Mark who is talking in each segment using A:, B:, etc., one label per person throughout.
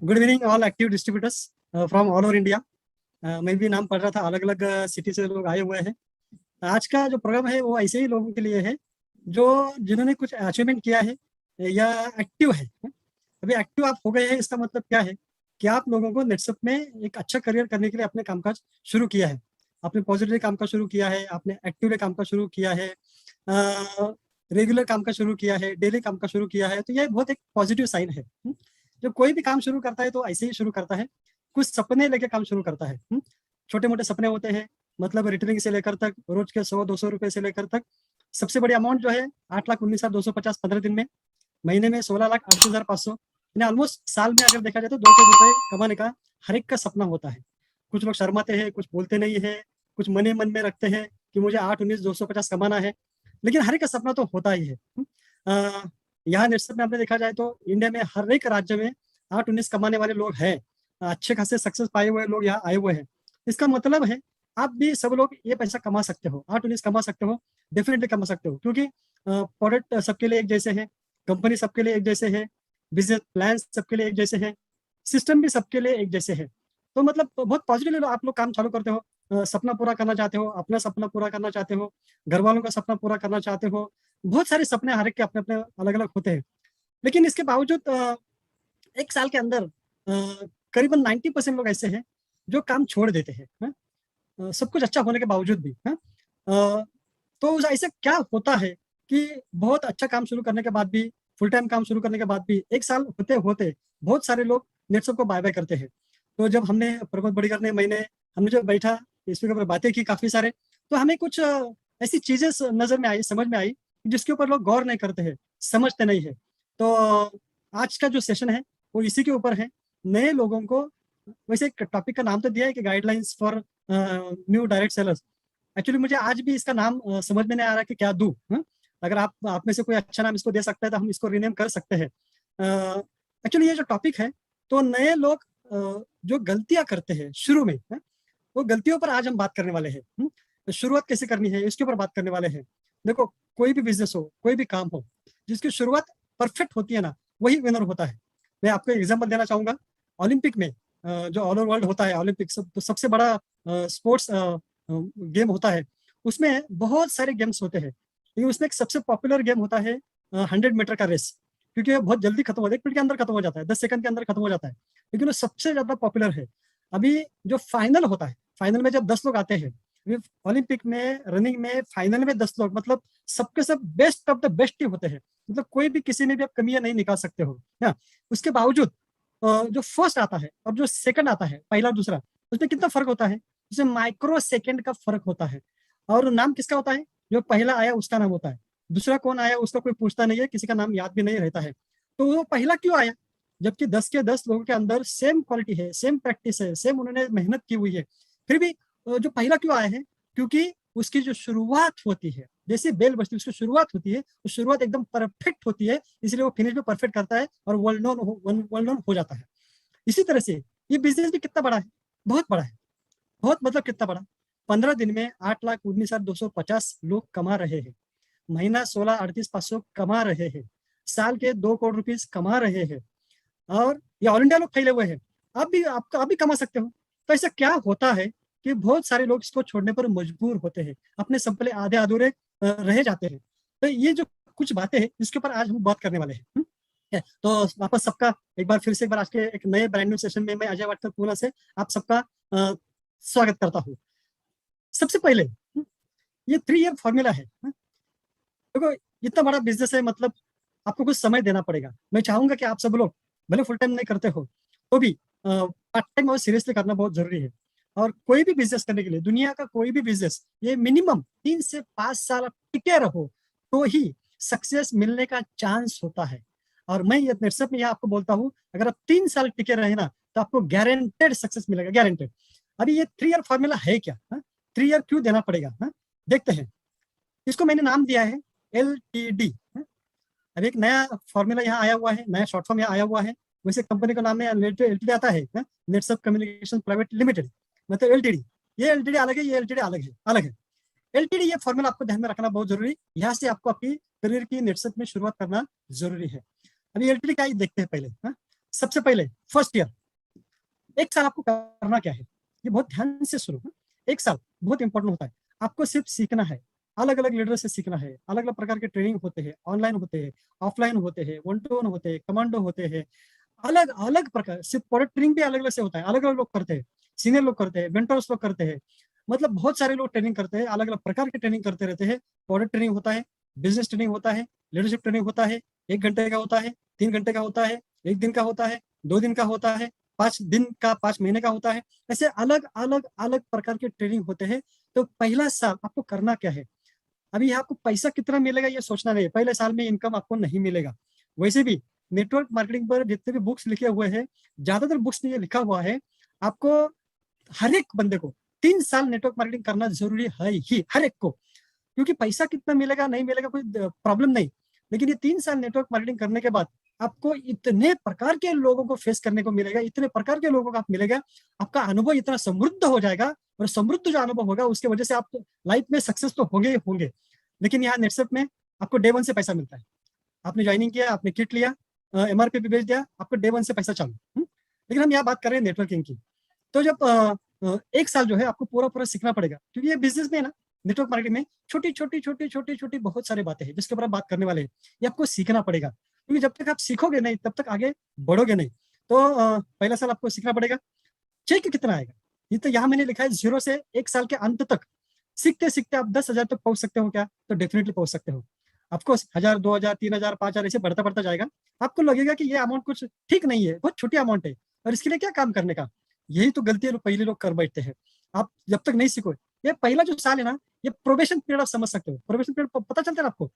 A: Good evening all active distributors from all over India. मैं भी नाम पढ़ रहा था, अलग अलग सिटी से लोग आए हुए हैं। आज का जो प्रोग्राम है वो ऐसे ही लोगों के लिए है जो जिन्होंने कुछ अचीवमेंट किया है या एक्टिव है। अभी एक्टिव आप हो गए हैं, इसका मतलब क्या है कि आप लोगों को नेटसप में एक अच्छा करियर करने के लिए अपने कामकाज शुरू किया है, आपने पॉजिटिव काम का शुरू किया है, आपने एक्टिवली काम का शुरू किया है, रेगुलर काम का शुरू किया है, डेली काम का शुरू किया है। तो यह बहुत एक पॉजिटिव साइन है। जब कोई भी काम शुरू करता है तो ऐसे ही शुरू करता है, कुछ सपने लेके काम शुरू करता है। छोटे मोटे सपने होते हैं, मतलब रिटर्निंग से लेकर तक रोज के 100-200 रुपए से लेकर तक सबसे बड़ी अमाउंट जो है 8,19,250 15 दिन में, महीने में 16,38,500, यानी ऑलमोस्ट साल में अगर देखा जाए तो 2 करोड़ रुपए कमाने का हर एक का सपना होता है। कुछ लोग शर्माते हैं, कुछ बोलते नहीं है, कुछ मन में रखते हैं कि मुझे 8,19,250 कमाना है, लेकिन हर एक का सपना तो होता ही है। यहाँ नेटसप में आपने देखा जाए तो इंडिया में हर एक राज्य में 8-19 कमाने वाले लोग हैं, अच्छे खासे सक्सेस पाए हुए लोग यहाँ आए हुए हैं। इसका मतलब है आप भी सब लोग ये पैसा कमा सकते हो, 8-19 कमा सकते हो, डेफिनेटली कमा सकते हो, क्योंकि प्रोडक्ट सबके लिए एक जैसे है, कंपनी सबके लिए एक जैसे है, बिजनेस प्लान सबके लिए एक जैसे है, सिस्टम भी सबके लिए एक जैसे है। तो मतलब बहुत पॉजिटिवली आप लोग काम चालू करते हो, सपना पूरा करना चाहते हो, अपना सपना पूरा करना चाहते हो, घर वालों का सपना पूरा करना चाहते हो। बहुत सारे सपने हर एक के अपने अपने अलग अलग होते हैं, लेकिन इसके बावजूद एक साल के अंदर करीबन 90% लोग ऐसे हैं जो काम छोड़ देते हैं, सब कुछ अच्छा होने के बावजूद भी। तो ऐसे क्या होता है कि बहुत अच्छा काम शुरू करने के बाद भी, फुल टाइम काम शुरू करने के बाद भी एक साल होते होते बहुत सारे लोग नेटसप को बाय बाय करते हैं। तो जब हमने प्रमोद बड़ीकर ने, मैंने, हमने जब बैठा इसके ऊपर बातें की काफी सारे, तो हमें कुछ ऐसी चीजें नजर में आई, समझ में आई, जिसके ऊपर लोग गौर नहीं करते हैं, समझते नहीं है। तो आज का जो सेशन है वो इसी के ऊपर है, नए लोगों को। वैसे एक टॉपिक का नाम तो दिया है कि guidelines for new direct sellers. Actually मुझे आज भी इसका नाम समझ में नहीं आ रहा कि क्या दूं। अगर आप में से कोई अच्छा नाम इसको दे सकता है तो हम इसको रीनेम कर सकते हैं। एक्चुअली ये जो टॉपिक है, तो नए लोग जो गलतियां करते हैं शुरू में, वो गलतियों पर आज हम बात करने वाले हैं। तो शुरुआत कैसे करनी है इसके ऊपर बात करने वाले हैं। देखो, कोई भी बिजनेस हो, कोई भी काम हो, जिसकी शुरुआत परफेक्ट होती है ना, वही विनर होता है। मैं आपको एग्जांपल देना चाहूंगा। ओलंपिक में जो ऑल ओवर वर्ल्ड होता है, ओलंपिक तो सबसे बड़ा स्पोर्ट्स गेम होता है। उसमें बहुत सारे गेम्स होते हैं, लेकिन उसमें एक सबसे पॉपुलर गेम होता है 100 मीटर का रेस, क्योंकि वो बहुत जल्दी खत्म हो जाता है, 1 मिनट के अंदर खत्म हो जाता है, 10 सेकंड के अंदर खत्म हो जाता है, लेकिन वो सबसे ज्यादा पॉपुलर है। अभी जो फाइनल होता है, फाइनल में जब 10 लोग आते हैं, ओलंपिक में रनिंग में फाइनल में 10 लोग, मतलब सबके सब बेस्ट ऑफ द बेस्ट ही होते हैं, मतलब कोई भी किसी में भी आप कमियां नहीं निकाल सकते हो। हाँ, उसके बावजूद जो फर्स्ट आता है और जो सेकंड आता है, पहला और दूसरा, उसमें कितना फर्क होता है? उसमें माइक्रो सेकंड का फर्क होता है। और नाम किसका होता है? जो पहला आया उसका नाम होता है, दूसरा कौन आया उसका कोई पूछता नहीं है, किसी का नाम याद भी नहीं रहता है। तो वो पहला क्यों आया? जबकि 10 के 10 लोगों के अंदर सेम क्वालिटी है, सेम प्रैक्टिस है, सेम उन्होंने मेहनत की हुई है, फिर भी जो पहला क्यों आया है? क्योंकि उसकी जो शुरुआत होती है, जैसे बेल बजती है उसकी शुरुआत होती है, वो शुरुआत एकदम परफेक्ट होती है, इसलिए वो फिनिश भी परफेक्ट करता है और वर्ल्ड नोन हो जाता है। इसी तरह से ये बिजनेस भी कितना बड़ा है, बहुत बड़ा है, बहुत मतलब कितना बड़ा। 15 दिन में 8,19,250 लोग कमा रहे हैं, महीना 16,38,500 कमा रहे हैं, साल के 2 करोड़ रुपीज कमा रहे हैं, और ये ऑल इंडिया लोग फैले हुए हैं। आप भी कमा सकते हो। तो ऐसा क्या होता है कि बहुत सारे लोग इसको छोड़ने पर मजबूर होते हैं, अपने सपने आधे अधूरे रह जाते हैं। तो ये जो कुछ बातें हैं इसके ऊपर आज हम बात करने वाले हैं। तो वापस सबका एक बार फिर से, एक बार आज के एक नए ब्रांड न्यू सेशन में मैं अजय वाटकर पूना से आप सबका स्वागत करता हूँ। सबसे पहले ये 3 ईयर फॉर्मूला है। देखो, इतना बड़ा बिजनेस है, मतलब आपको कुछ समय देना पड़ेगा। मैं चाहूंगा कि आप सब लोग भले फुल टाइम नहीं करते हो तो भी पार्ट टाइम और सीरियसली करना बहुत जरूरी है। और कोई भी बिजनेस करने के लिए, दुनिया का कोई भी बिजनेस, ये मिनिमम 3 से 5 साल आप टिके रहो तो ही सक्सेस मिलने का चांस होता है। और मैं ये व्हाट्सएप में आपको बोलता हूँ, अगर आप 3 साल टिके रहे ना तो आपको गारंटेड सक्सेस मिलेगा, गारंटेड। अभी ये 3 ईयर फॉर्मूला है क्या? 3 ईयर क्यों देना पड़ेगा? देखते हैं। इसको मैंने नाम दिया है LTD। अब एक नया फॉर्मूला यहाँ आया हुआ है, नया शॉर्ट फॉर्म यहाँ आया हुआ है। वैसे कंपनी का नाम में LTD आता है, नेटसप कम्युनिकेशन प्राइवेट लिमिटेड, मतलब LTD। ये LTD अलग है, ये LTD अलग है, अलग है। LTD, ये फॉर्मूला आपको ध्यान में रखना बहुत जरूरी है। यहाँ से आपको आपकी करियर की नेटसप में शुरुआत करना जरूरी है। अभी LTD क्या है देखते हैं पहले। सबसे पहले फर्स्ट ईयर, एक साल आपको करना क्या है, ये बहुत ध्यान से सुनो। एक साल बहुत इंपॉर्टेंट होता है, आपको सिर्फ सीखना है, अलग अलग लीडर से सीखना है, अलग अलग प्रकार के ट्रेनिंग होते हैं, ऑनलाइन होते हैं, ऑफलाइन होते हैं, वन टू वन होते हैं, कमांडो होते हैं, अलग अलग प्रकार। सिर्फ प्रोडक्ट ट्रेनिंग भी अलग अलग से होता है, अलग अलग लोग करते हैं, सीनियर लोग करते हैं, मेंटर्स लोग करते हैं, मतलब बहुत सारे लोग ट्रेनिंग करते हैं, अलग अलग प्रकार की ट्रेनिंग करते रहते हैं। प्रोडक्ट ट्रेनिंग होता है, बिजनेस ट्रेनिंग होता है, लीडरशिप ट्रेनिंग होता है, 1 घंटे का होता है, 3 घंटे का होता है, 1 दिन का होता है, 2 दिन का होता है, 5 दिन का, 5 महीने का होता है। ऐसे अलग अलग अलग प्रकार के ट्रेनिंग होते हैं। तो पहला साल आपको करना क्या है, अभी आपको पैसा कितना मिलेगा ये सोचना नहीं है, पहले साल में इनकम आपको नहीं मिलेगा। वैसे भी नेटवर्क मार्केटिंग पर जितने भी बुक्स लिखे हुए हैं, ज्यादातर बुक्स में ये लिखा हुआ है आपको हर एक बंदे को 3 साल नेटवर्क मार्केटिंग करना जरूरी है ही, हर एक को। क्योंकि पैसा कितना मिलेगा नहीं मिलेगा कोई प्रॉब्लम नहीं, लेकिन ये 3 साल नेटवर्क मार्केटिंग करने के बाद आपको इतने प्रकार के लोगों को फेस करने को मिलेगा, इतने प्रकार के लोगों को आप मिलेगा, आपका अनुभव इतना समृद्ध हो जाएगा, और समृद्ध जो अनुभव होगा उसके वजह से आप लाइफ में सक्सेस तो होंगे ही होंगे। लेकिन यहाँ नेटसेप में आपको डे 1 से पैसा मिलता है, आपने ज्वाइनिंग किया, आपने किट लिया, MRP पे बेच दिया, आपको डे 1 से पैसा चालू। लेकिन हम यहाँ बात कर रहे हैं नेटवर्किंग की। तो जब 1 साल जो है आपको पूरा पूरा सीखना पड़ेगा, क्योंकि ये बिजनेस में है ना, नेटवर्क मार्केटिंग में छोटी छोटी छोटी छोटी छोटी बहुत सारी बातें हैं जिसके ऊपर आप बात करने वाले हैं, ये आपको सीखना पड़ेगा, क्योंकि जब तक आप सीखोगे नहीं तब तक आगे बढ़ोगे नहीं। तो पहला साल आपको सीखना पड़ेगा। चेक कितना आएगा, ये तो यहाँ मैंने लिखा है 0 से 1 साल के अंत तक। सीखते सीखते आप 10,000 तक पहुंच सकते हो क्या, तो डेफिनेटली पहुंच सकते हो। आपको 1,000, 2,000, 3,000, 5,000 ऐसे बढ़ता बढ़ता जाएगा। आपको लगेगा कि ये अमाउंट कुछ ठीक नहीं है, बहुत छोटी अमाउंट है, और इसके लिए क्या काम करने का। यही तो गलती है पहले लोग कर बैठते हैं। आप जब तक नहीं सीखो, ये पहला जो साल है ना, ये प्रोबेशन पीरियड आप समझ सकते हो। प्रोबेशन पीरियड पता चलता है ना आपको,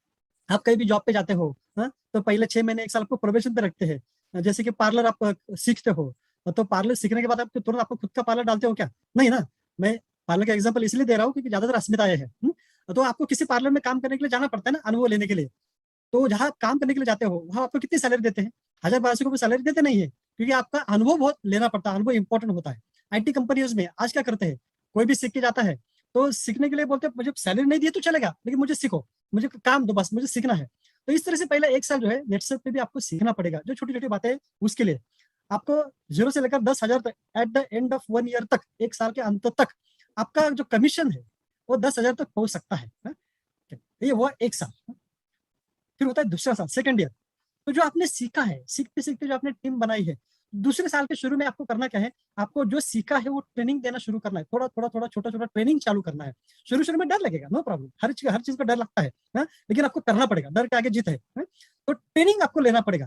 A: आप कहीं भी जॉब पे जाते हो, हाँ, तो पहले 6 महीने 1 साल आपको प्रोबेशन पे रखते हैं। जैसे कि पार्लर आप सीखते हो, तो पार्लर सीखने के बाद आप तुरंत आपको खुद का पार्लर डालते हो क्या, नहीं ना। मैं पार्लर का एग्जांपल इसलिए दे रहा हूँ क्योंकि ज्यादातर अस्मिताएं हैं। तो आपको किसी पार्लर में काम करने के लिए जाना पड़ता है ना, अनुभव लेने के लिए। तो जहाँ आप काम करने के लिए जाते हो वहां आपको कितनी सैलरी देते हैं, 1,000-1,200 को सैलरी देते नहीं है, क्योंकि आपका अनुभव बहुत लेना पड़ता है, अनुभव इंपॉर्टेंट होता है। IT कंपनीज में आज क्या करते हैं, कोई भी सीख के जाता है तो सीखने के लिए बोलते हैं मुझे सैलरी नहीं दी तो चलेगा, लेकिन मुझे सीखो, मुझे काम दो, बस मुझे सीखना है। तो इस तरह से पहले 1 साल जो है नेटसेप पे भी आपको सीखना पड़ेगा, जो छोटी छोटी बातें उसके लिए आपको 0 से लेकर 10,000 तक, at the end of 1 year तक, 1 साल के अंत तक आपका जो कमीशन है वो 10,000 तक पहुंच सकता है। ये हुआ 1 साल। फिर होता है दूसरा साल, सेकंड ईयर। तो जो आपने सीखा है, सीखते सीखते जो आपने टीम बनाई है, दूसरे साल के शुरू में आपको करना क्या है, आपको जो सीखा है वो ट्रेनिंग देना शुरू करना है, थोड़ा थोड़ा थोड़ा छोटा छोटा ट्रेनिंग चालू करना है। शुरू शुरू में डर लगेगा, नो प्रॉब्लम, हर चीज का डर लगता है, लेकिन आपको करना पड़ेगा, डर के आगे जीत है। तो ट्रेनिंग आपको लेना पड़ेगा,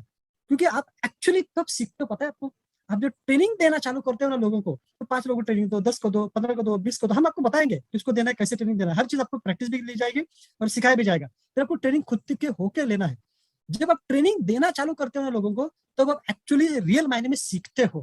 A: क्योंकि आप एक्चुअली कब सीखते हो पता है आपको, आप जो ट्रेनिंग देना चालू करते हो ना लोगों को, तो 5 लोगों को ट्रेनिंग दो, 10 को दो, 15 को दो, 20 को दो, हम आपको बताएंगे किसको देना है, कैसे ट्रेनिंग देना है, हर चीज आपको प्रैक्टिस भी ली जाएगी और सिखाया भी जाएगा। फिर आपको ट्रेनिंग खुद के होके लेना है। जब आप ट्रेनिंग देना चालू करते हो ना लोगों को, तब आप एक्चुअली रियल मायने में सीखते हो।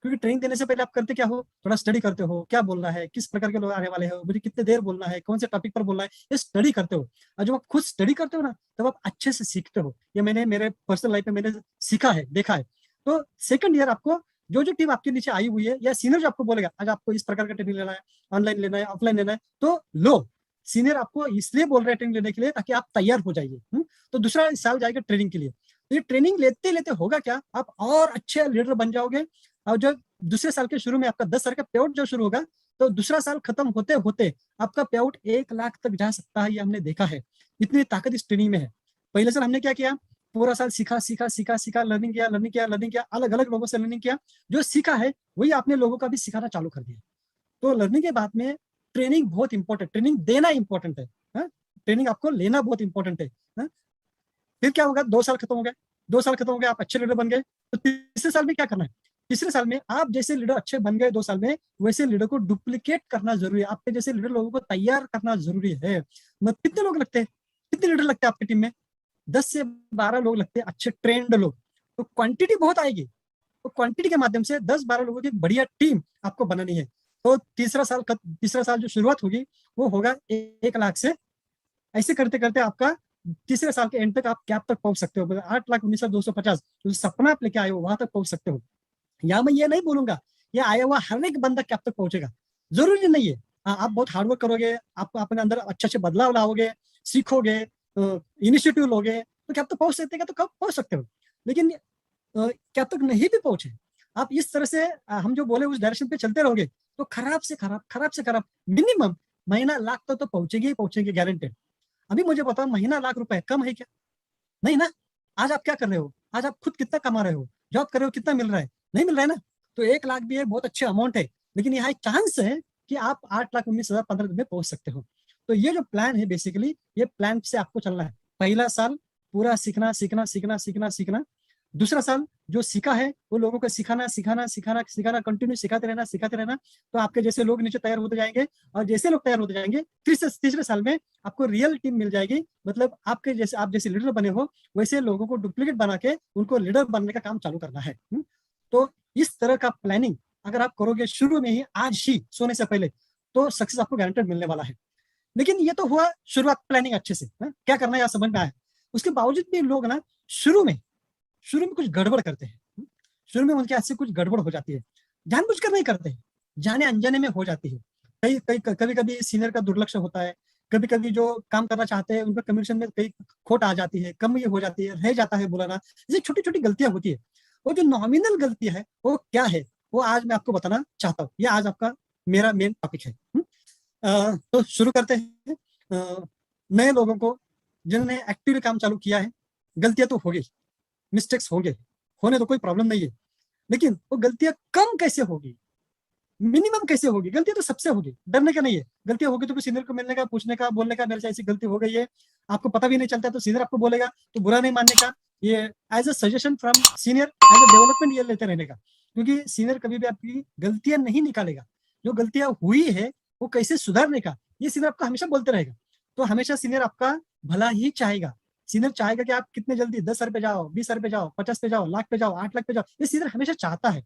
A: क्योंकि ट्रेनिंग देने से पहले आप करते क्या हो, थोड़ा स्टडी करते हो, क्या बोलना है, किस प्रकार के लोग आने वाले हो, मुझे कितने देर बोलना है, कौन से टॉपिक पर बोलना है, ये स्टडी करते हो। और जब आप खुद स्टडी करते हो ना, तब आप अच्छे से सीखते हो। ये मैंने मेरे पर्सनल लाइफ में मैंने सीखा है, देखा है। तो सेकंड ईयर आपको जो जो टीम आपके नीचे आई हुई है, या सीनियर जो आपको बोलेगा आज आपको इस प्रकार का ट्रेनिंग लेना है, ऑनलाइन लेना है, ऑफलाइन लेना है, तो लो। सीनियर आपको इसलिए बोल रहे हैं ट्रेनिंग लेने के लिए ताकि आप तैयार हो जाइए। तो दूसरा साल जाएगा ट्रेनिंग के लिए। तो ये ट्रेनिंग लेते लेते होगा क्या, आप और अच्छे लीडर बन जाओगे। और जो दूसरे साल के शुरू में आपका 10 साल का पे आउट जो शुरू होगा, तो दूसरा साल खत्म होते होते आपका पे आउट 1 लाख तक जा सकता है, ये हमने देखा है। इतनी ताकत इस ट्रेनिंग में है। पहले साल हमने क्या किया, पूरा साल सीखा सीखा सीखा सीखा, लर्निंग किया लर्निंग किया लर्निंग किया, अलग अलग लोगों से लर्निंग किया। जो सीखा है वही आपने लोगों का भी सिखाना चालू कर दिया। तो लर्निंग के बाद में ट्रेनिंग बहुत इंपॉर्टेंट, ट्रेनिंग देना इंपॉर्टेंट है। ट्रेनिंग आपको लेना बहुत इंपॉर्टेंट है। फिर क्या होगा, 2 साल खत्म हो गए, 2 साल खत्म हो गए, आप अच्छे लीडर बन गए। तो तीसरे साल में क्या करना है, तीसरे साल में आप जैसे लीडर अच्छे बन गए 2 साल में, वैसे लीडर को डुप्लीकेट करना जरूरी है। आपके जैसे लीडर लोगों को तैयार करना जरूरी है। मतलब कितने लोग लगते हैं, कितने लीडर लगते हैं आपकी टीम में, 10 से 12 लोग लगते हैं, अच्छे ट्रेंड लोग। तो क्वांटिटी बहुत आएगी, तो क्वांटिटी के माध्यम से 10-12 लोगों की बढ़िया टीम आपको बनानी है। तो तीसरा साल जो शुरुआत होगी वो होगा 1 लाख से। ऐसे करते करते आपका तीसरे साल के एंड तक आप कैप तक पहुंच सकते हो, 8,19,250 जो सपना आप लेके आए हो वहां तक पहुंच सकते हो। या मैं ये नहीं बोलूंगा ये आया हुआ हर एक बंदा कैप तक पहुंचेगा, जरूरी नहीं है। आप बहुत हार्डवर्क करोगे, आप अपने अंदर अच्छे अच्छे बदलाव लाओगे, सीखोगे, इनिशिएटिव लोगे, तो कैप तक पहुंच सकते हैं, तो कब पहुंच सकते हो। लेकिन क्या तक नहीं भी पहुंचे, आप इस तरह से हम जो बोले उस डायरेक्शन पे चलते रहोगे तो खराब से खराब, खराब से खराब, मिनिमम महीना लाख तो पहुंचेगी ही पहुंचेगी, गारंटेड। अभी मुझे बताओ, महीना लाख रुपए कम है क्या? नहीं ना। आज आप क्या कर रहे हो? आज आप खुद कितना कमा रहे हो? जॉब कर रहे हो, कितना मिल रहा है? नहीं मिल रहा है ना। तो 1 लाख भी है, बहुत अच्छे अमाउंट है, लेकिन यहाँ एक चांस है कि आप 8,19,000 15 दिन में पहुंच सकते हो। तो ये जो प्लान है बेसिकली, ये प्लान से आपको चलना है। पहला साल पूरा सीखना सीखना सीखना सीखना सीखना। दूसरा साल जो सीखा है वो लोगों को सिखाना सिखाना सिखाना सिखाना, कंटिन्यू सिखाते रहना सिखाते रहना। तो आपके जैसे लोग नीचे तैयार होते जाएंगे, और जैसे लोग तैयार होते जाएंगे, तीसरे साल में आपको रियल टीम मिल जाएगी। मतलब आपके जैसे, आप जैसे लीडर बने हो वैसे लोगों को डुप्लीकेट बना के उनको लीडर बनने का काम चालू करना है। तो इस तरह का प्लानिंग अगर आप करोगे शुरू में ही, आज ही सोने से पहले, तो सक्सेस आपको गारंटेड मिलने वाला है। लेकिन ये तो हुआ शुरुआत, प्लानिंग अच्छे से क्या करना है यहाँ समझ में आया। उसके बावजूद भी लोग ना शुरू में कुछ गड़बड़ करते हैं। शुरू में उनके हाथ से कुछ गड़बड़ हो जाती है, जानबूझकर नहीं करते हैं, जाने अनजाने में हो जाती है। कभी कभी सीनियर का दुर्लक्ष्य होता है, कभी कभी जो काम करना चाहते हैं उनका कम्युनिकेशन में कई खोट आ जाती है, कम ये हो जाती है, रह जाता है बुलाना, जैसे छोटी छोटी गलतियां होती है। वो जो नॉमिनल गलती है वो क्या है, वो आज मैं आपको बताना चाहता हूँ। ये आज आपका मेरा मेन टॉपिक है। तो शुरू करते हैं। नए लोगों को जिन्होंने एक्टिवली काम चालू किया है, गलतियां तो होगी, मिस्टेक्स होंगे, होने तो कोई प्रॉब्लम नहीं है, लेकिन वो गलतियां कम कैसे होगी, मिनिमम कैसे होगी? गलतियां तो सबसे होगी, डरने का नहीं है। गलतियां होगी तो सीनियर को मिलने का, पूछने का, बोलने का, मेरे से ऐसी गलती हो गई है, आपको पता भी नहीं चलता तो सीनियर आपको बोलेगा, तो बुरा नहीं मानने का, ये as a suggestion from senior, as a development ये लेते रहने का। क्योंकि सीनियर कभी भी आपकी गलतियां नहीं निकालेगा, जो गलतियां हुई है वो कैसे सुधारने का, ये सीनियर आपको हमेशा बोलते रहेगा। तो हमेशा सीनियर आपका भला ही चाहेगा। सीनियर चाहेगा कि आप कितने जल्दी 10 साल पे जाओ, 20 साल पे जाओ, 50 पे जाओ, लाख पे जाओ, 8 लाख पे जाओ, ये सीनियर हमेशा चाहता है।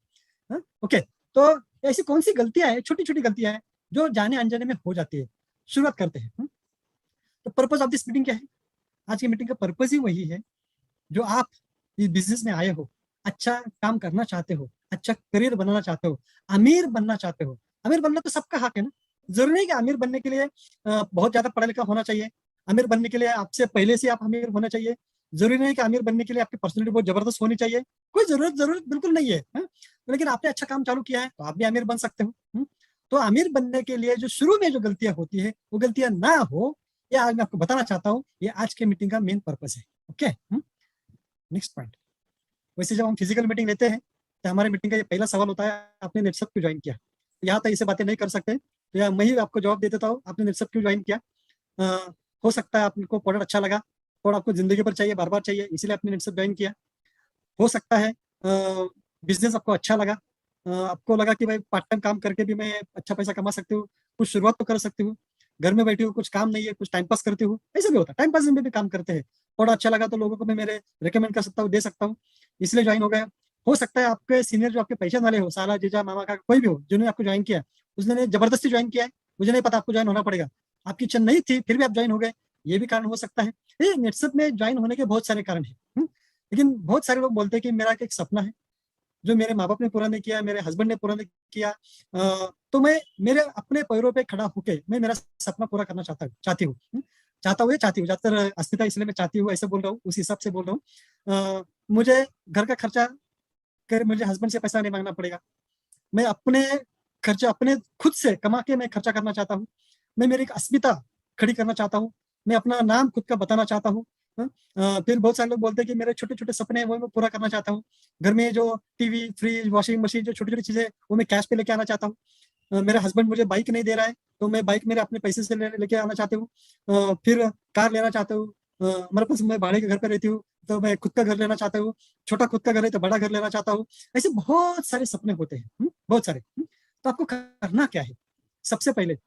A: ओके। तो ऐसी कौन सी गलतियां हैं, छोटी छोटी गलतियां हैं जो जाने अनजाने में हो जाती है। शुरुआत करते हैं। तो पर्पज ऑफ दिस मीटिंग क्या है? आज की मीटिंग का पर्पज ही वही है, जो आप इस बिजनेस में आए हो, अच्छा काम करना चाहते हो, अच्छा करियर बनाना चाहते हो, अमीर बनना चाहते हो। अमीर बनना तो सबका हक है ना। जरूरी नहीं कि अमीर बनने के लिए बहुत ज्यादा पढ़ा लिखा होना चाहिए। अमीर बनने के लिए आपसे पहले से आप अमीर होना चाहिए। जरूरी नहीं कि अमीर बनने के लिए आपकी पर्सनैलिटी बहुत जबरदस्त होनी चाहिए। कोई जरूरत बिल्कुल नहीं है, है? लेकिन आपने अच्छा काम चालू किया है तो आप भी अमीर बन सकते हो। तो अमीर बनने के लिए जो शुरू में जो गलतियां होती है वो गलतियां ना हो, ये आज मैं आपको बताना चाहता हूँ। ये आज के मीटिंग का मेन पर्पज है। ओके। Next point. वैसे जब हम फिजिकल मीटिंग लेते हैं तो हमारे मीटिंग का ये पहला सवाल होता है, आपने नेटसप क्यों ज्वाइन किया? यहाँ तक इसे बातें नहीं कर सकते, तो या मैं ही आपको जवाब दे देता हूँ, आपने नेटसप क्यों ज्वाइन किया? हो सकता है आपको प्रोडक्ट अच्छा लगा और आपको जिंदगी भर चाहिए, बार बार चाहिए, इसीलिए आपने नेटसप ज्वाइन किया। हो सकता है बिजनेस आपको अच्छा लगा, आपको लगा कि भाई पार्ट टाइम काम करके भी मैं अच्छा पैसा कमा सकती हूँ, कुछ शुरुआत तो कर सकती हूँ, घर में बैठी हूँ, कुछ काम नहीं है, कुछ टाइम पास करती हूँ, ऐसा भी होता है, टाइम पास में भी काम करते हैं। थोड़ा अच्छा लगा तो लोगों को मैं मेरे रिकमेंड कर सकता हूँ, दे सकता हूँ, इसलिए ज्वाइन हो गया। हो सकता है आपके सीनियर जो आपके पहचान वाले हो, साला जीजा मामा का कोई भी हो, जिन्होंने आपको ज्वाइन किया, उसने जबरदस्ती ज्वाइन किया है, मुझे नहीं पता आपको ज्वाइन होना पड़ेगा, आपकी इच्छा नहीं थी फिर भी आप ज्वाइन हो गए, ये भी कारण हो सकता है। ये नेटसप में ज्वाइन होने के बहुत सारे कारण हैं। लेकिन बहुत सारे लोग बोलते हैं कि मेरा एक सपना है जो मेरे माँ बाप ने पूरा नहीं किया, मेरे हस्बैंड ने पूरा नहीं किया, तो मैं मेरे अपने पैरों पे खड़ा होके मैं मेरा सपना पूरा करना चाहती हूँ। चाहता हूँ, ज्यादातर अस्तित्व इसलिए मैं चाहती हूँ ऐसे बोल रहा हूँ, उस हिसाब से बोल रहा हूँ। मुझे घर का खर्चा कर, मुझे हस्बैंड से पैसा नहीं मांगना पड़ेगा, मैं अपने खर्चा अपने खुद से कमा के मैं खर्चा करना चाहता हूँ। मैं मेरी एक अस्मिता खड़ी करना चाहता हूँ, मैं अपना नाम खुद का बताना चाहता हूँ। फिर बहुत सारे लोग बोलते हैं कि मेरे छोटे छोटे सपने हैं वो मैं पूरा करना चाहता हूँ। घर में जो टीवी, फ्रिज, वॉशिंग मशीन, जो छोटी छोटी चीजें वो मैं कैश पे लेके आना चाहता हूँ। मेरा हस्बैंड मुझे बाइक नहीं दे रहा है तो मैं बाइक मेरे अपने पैसे से लेके आना चाहती हूँ। फिर कार लेना चाहता हूँ। मेरे पास, मैं भाड़े के घर पे रहती हूँ तो मैं खुद का घर लेना चाहता हूँ। छोटा खुद का घर है तो बड़ा घर लेना चाहता हूँ। ऐसे बहुत सारे सपने होते हैं, बहुत सारे। तो आपको करना क्या है? सबसे पहले